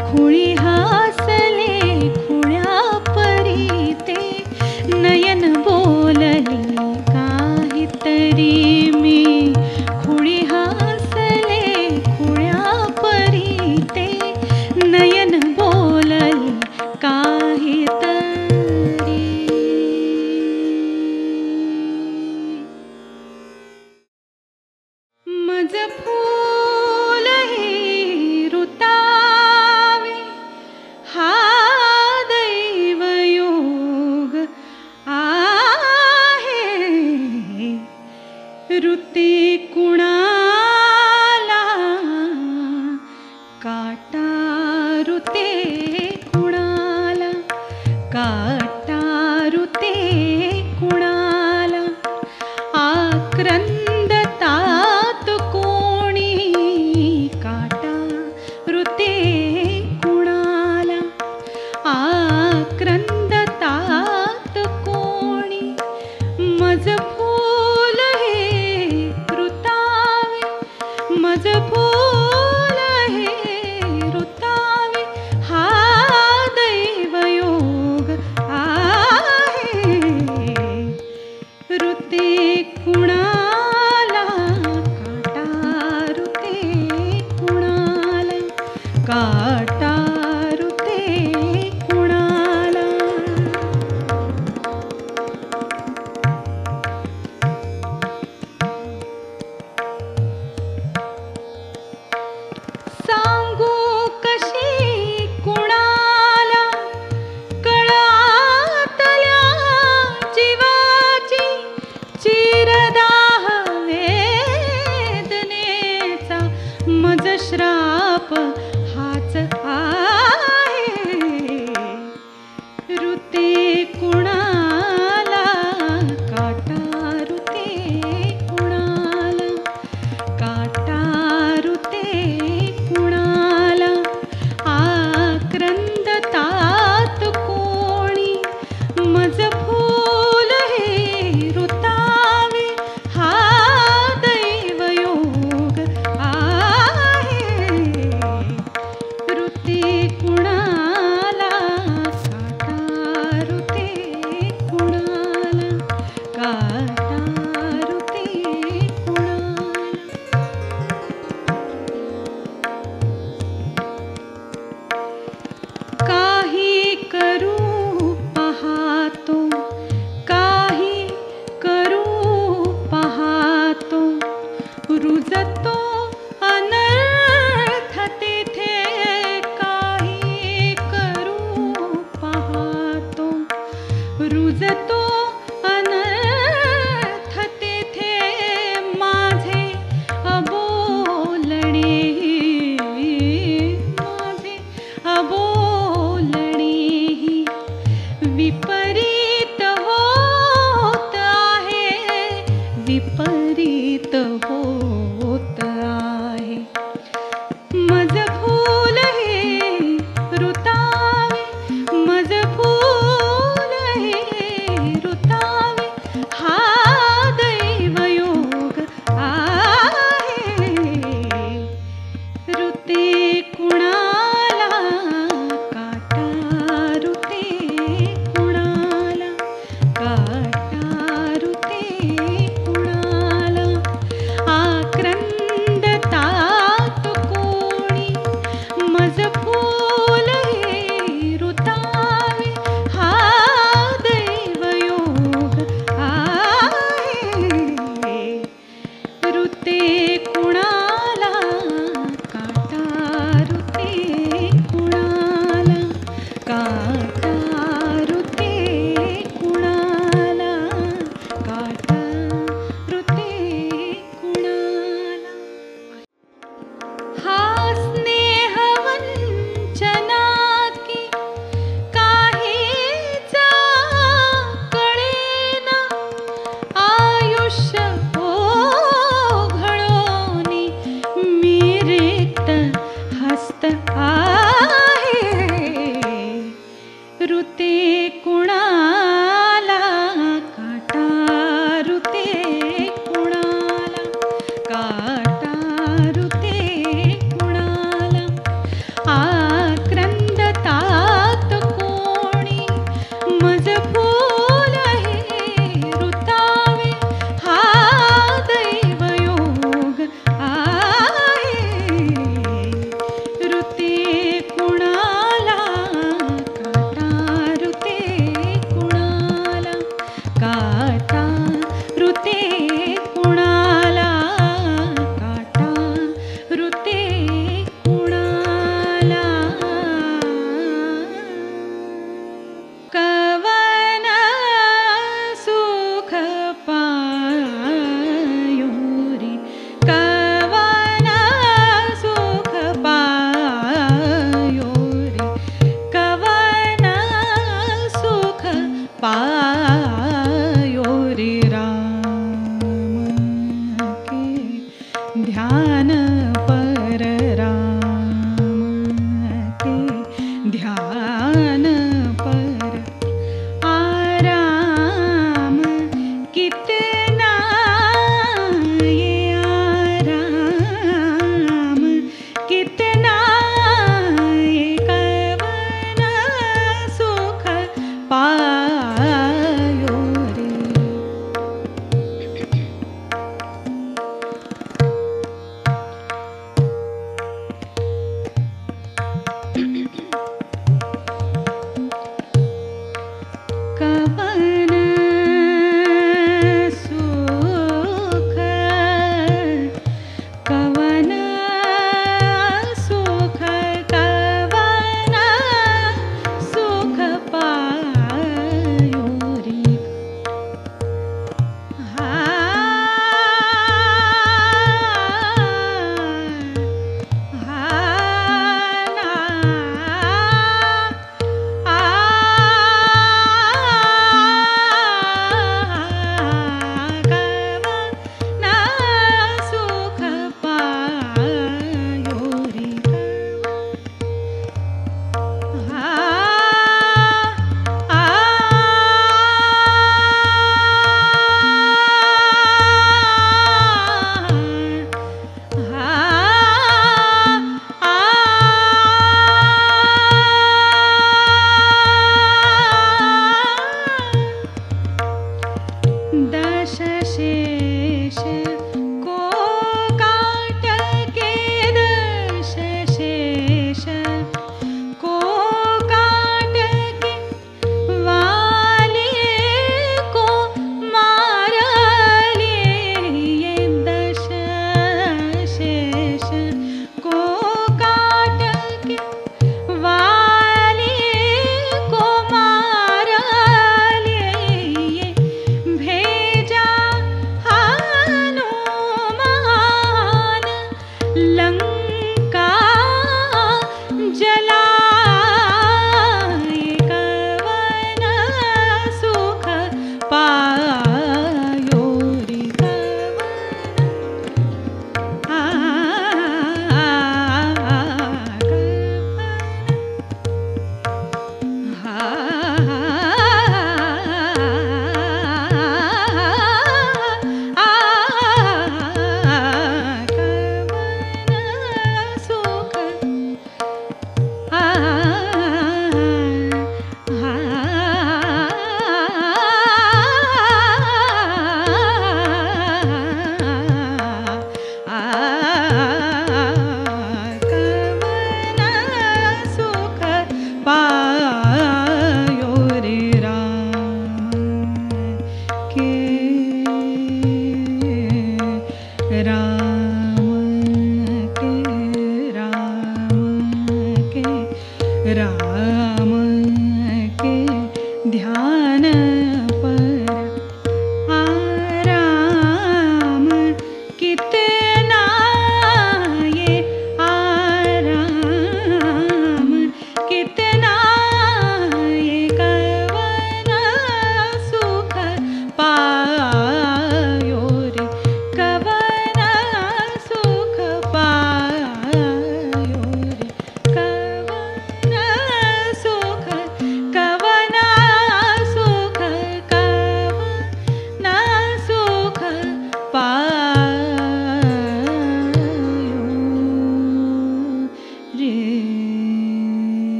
खुळी हासले खुळ्या परी ते नयन बोलले काहीतरी मी खुळी हासले खुळ्या परी ते नयन बोलले काहीतरी मज फूल हे ऋतावे हा दैवयोग आहे ऋते कुणाला काटा ऋते कुणाला काटा ऋते कुणाला आक्रंदतात कोणी काटा ऋते कुणाला आक्रंदतात कोणी मज फूल हे ऋतावे मज फूल हे ऋतावे हा दैवयोग आहे ऋते कुणाला काटा ऋते कुणाला काटा ऋते कुणाला रुजतो अनर्थ तेथे माझे अबोलणे, माझे अबोलणे विपरीत होत आहे, विपरीत होत आहे. मज फूल हे रुतावे, मज फूल हे रुतावे हा दैवयोग आहे. ऋते कुणाला काटा, ऋते कुणाला काटा, ऋते कुणाला आक्रंदतात कोणी. मज फूल हे रुतावे हा दैवयोग आहे. ऋते कुणाला काटा, ऋते कुणाला काटा, ऋते कुणाला काटा, ऋते कुणाला. हा स्नेह वंचना की काहीचा कळेना. आयुष्य ओघळोनी मी रिक्त हस्त आहे. ऋते कुणाला काटा, ऋते कुणाला काटा, ऋते कुणाला आक्रंदतात कोणी. मज फूल हे रुतावे हा दैवयोग आहे. ऋते कुणाला काटा, ऋते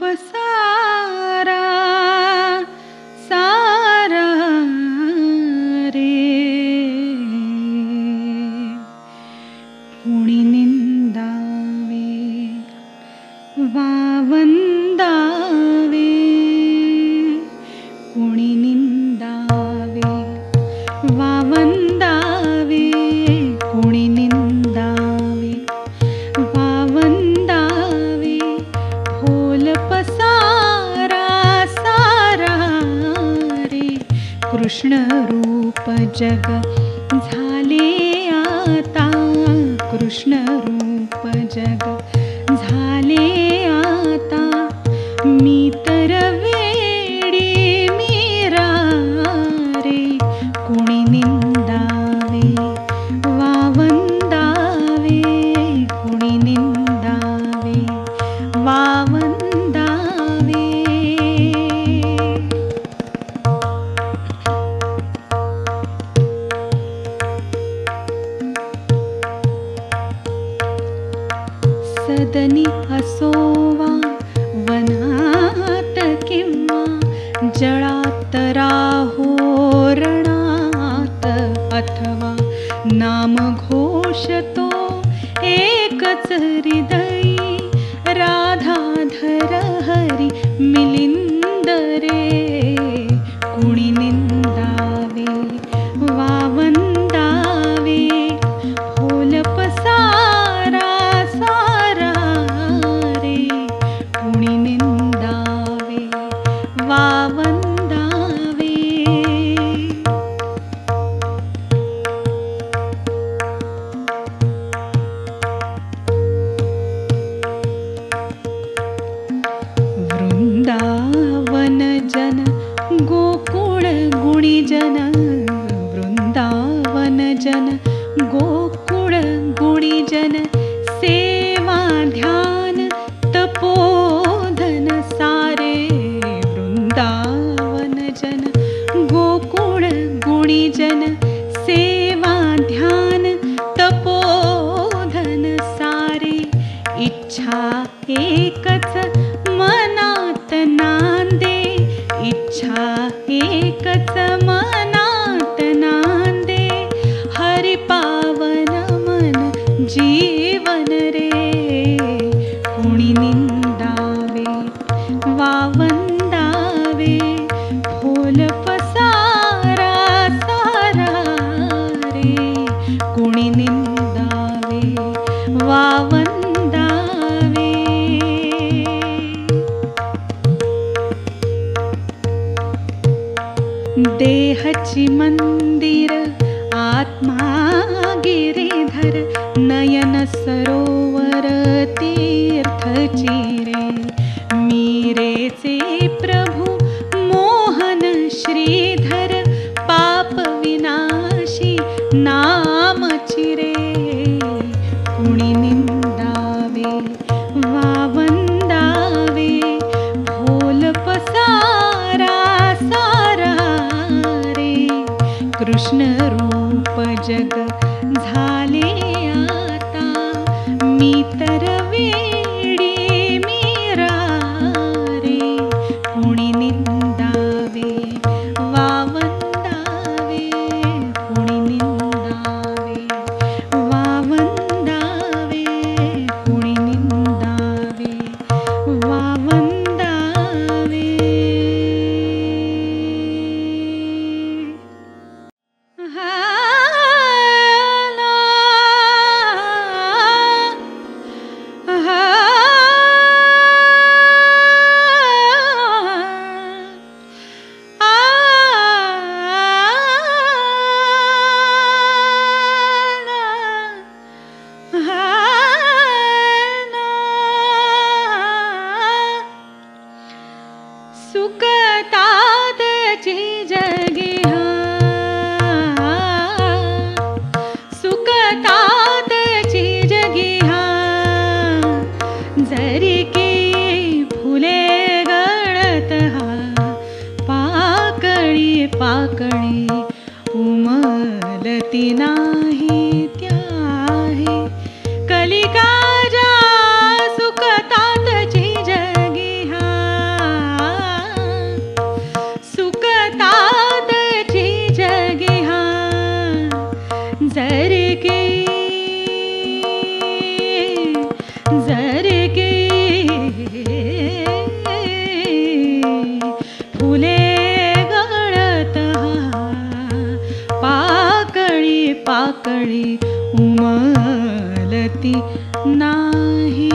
पसारा सारा रे, कुणी निंदावे वावंदावे, कुणी निंदावे वावंदावे, कुणी निंदावे वावंदावे, फोल पसारा सारा रे, कृष्ण रूप जग झाले आता, कृष्ण रूप जग झाले आता, मी तर वेडी मीरा रे, कुणी निंदावे वावंदावे, कुणी निंदावे वावंदावे. सदनी असोवा वनात किंवा जळात राहो रणात, अथवा नाम घोषतो एकच हृदयी, राधाधर हरी मिलिंद रे, कुणी निंदावे वावंदावे, फोल पसारा सारा रे, कुणी निंदावे वावंदावे. वृंदावन जन गोकुळ गुणीजन, वृंदावन जन गोकुळ गुणीजन, सेवा ध्यान तपोधन सारे, वृंदावन जन गोकुळ गुणीजन, सेवा ध्यान तपोधन सारे, इच्छा एकच मनात नांदे, इच्छा एकच मनात नांदे, हरि पावन मन जीवन रे, कुणी निंदावे वावंदावे, फोल पसारा सारा रे, कुणी निंदावे वावंदावे. देहची मंदिर आत्मा गिरीधर, नयन सरोवर तीर्थची रे, मीरेचे प्रभु मोहन श्रीधर, पाप विनाशी नामची रे, कुणी निंदावे वावंदावे, फोल पसारा सारा रे, कृष्ण रूप जग झाले आता, मी तर वेडी मीरा रे, कुणी निंदावे वावंदावे, कुणी निंदावे वावंदावे, कुणी निंदावे वावंदावे. हा सुकतातची जगी सुकतातची जगी जरी की फुले गळत पाकळी पाकळी उमलती नाही त्या कलिकाजा सुकतातची जगी हा उमलती नाही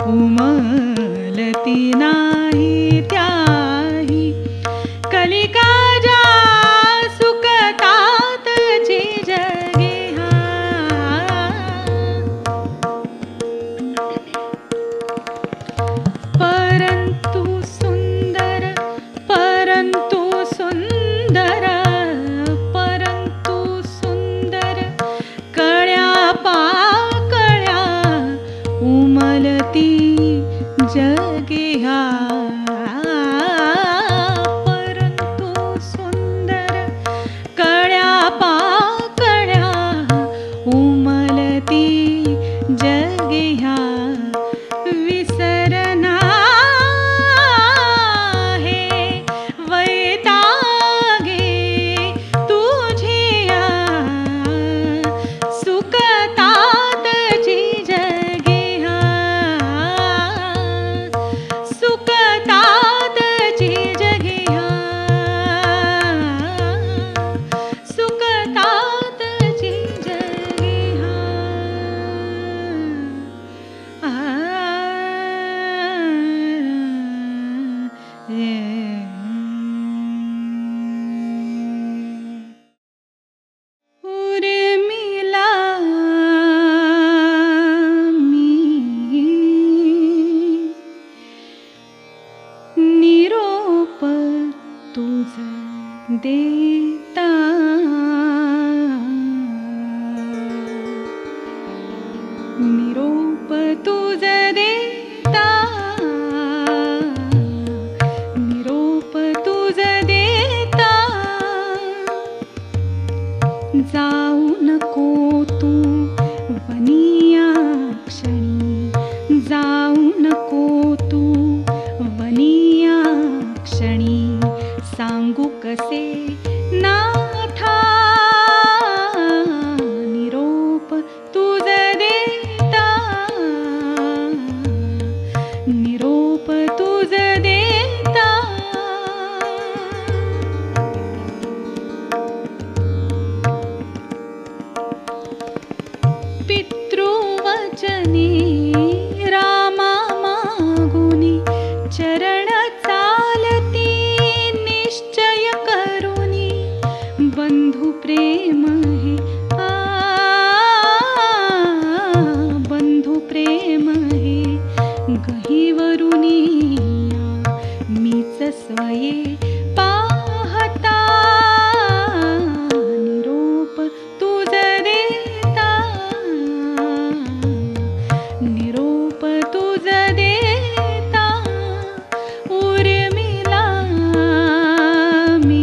उमलती नाही त्याही कलिकाजा सुखतात जी जगे परंतु सुंदर कळ्या पाकळ्या उमलती जगे परंतु सुंदर कळ्या पाकळ्या उमलती जगे विसरना हे वैतागे तुझिया सुखतात जी जगे सुखतात जी जगे सुखतात जी जगे उर्मिला मी निरोप तुझ देता निरोप तुझ देता निरोप तुझ देता जाऊ नको तू वनिया क्षणी जाऊ नको तू वनिया क्षणी सांगू कसे नाथा निरोप तुझ देता निरोप तुझ देता पितृवचने रामा मागुनी चरण चालती निश्चय करुनी बंधु प्रेम हे बंधु प्रेम हे गहिवरुनिया मीच स्वये पाहता निरोप तुझ देता निरोप तुझ देता उर्मिला मी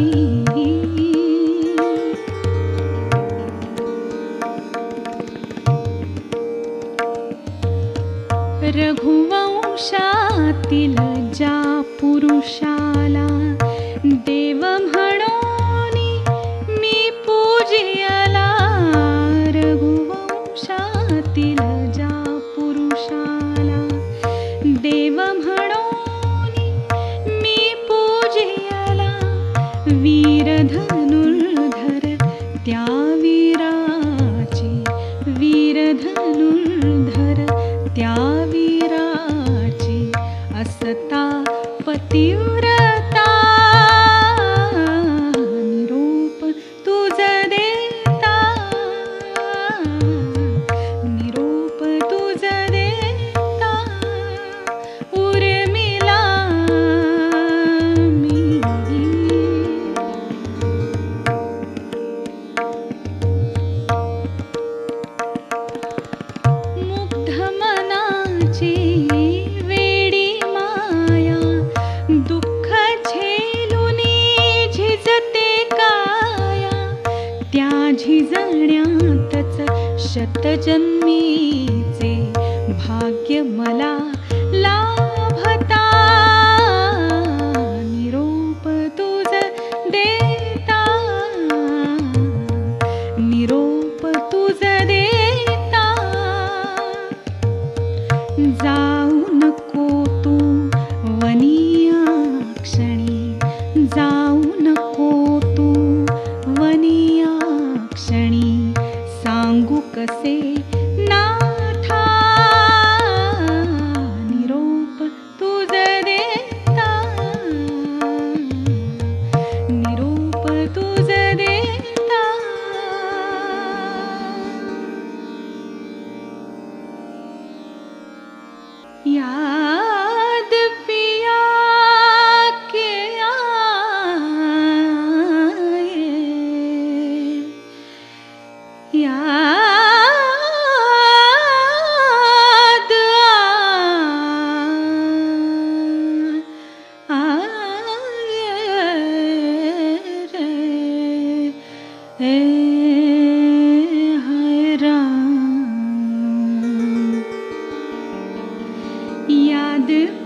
रघुवंशातील ज्या पुरुषाला देव म्हणोनी मी पूजियला रघुवंशातील ज्या पुरुषाला देव म्हणोनी मी पूजियला वीर धनुर्धर त्या वीराची वीर धनुर्धर त्या वीराची असता पतिव्रता निरोप तुझ देता निरोप तुझ देता उर्मिला मी मुग्ध मनाची वेडी माया दुःख झेलुनी झिजते काया त्या झिजण्यातच शतजन्मीचे भाग्य मला लाभता निरोप तुझ देता निरोप तुझ देता जाऊ नको चांद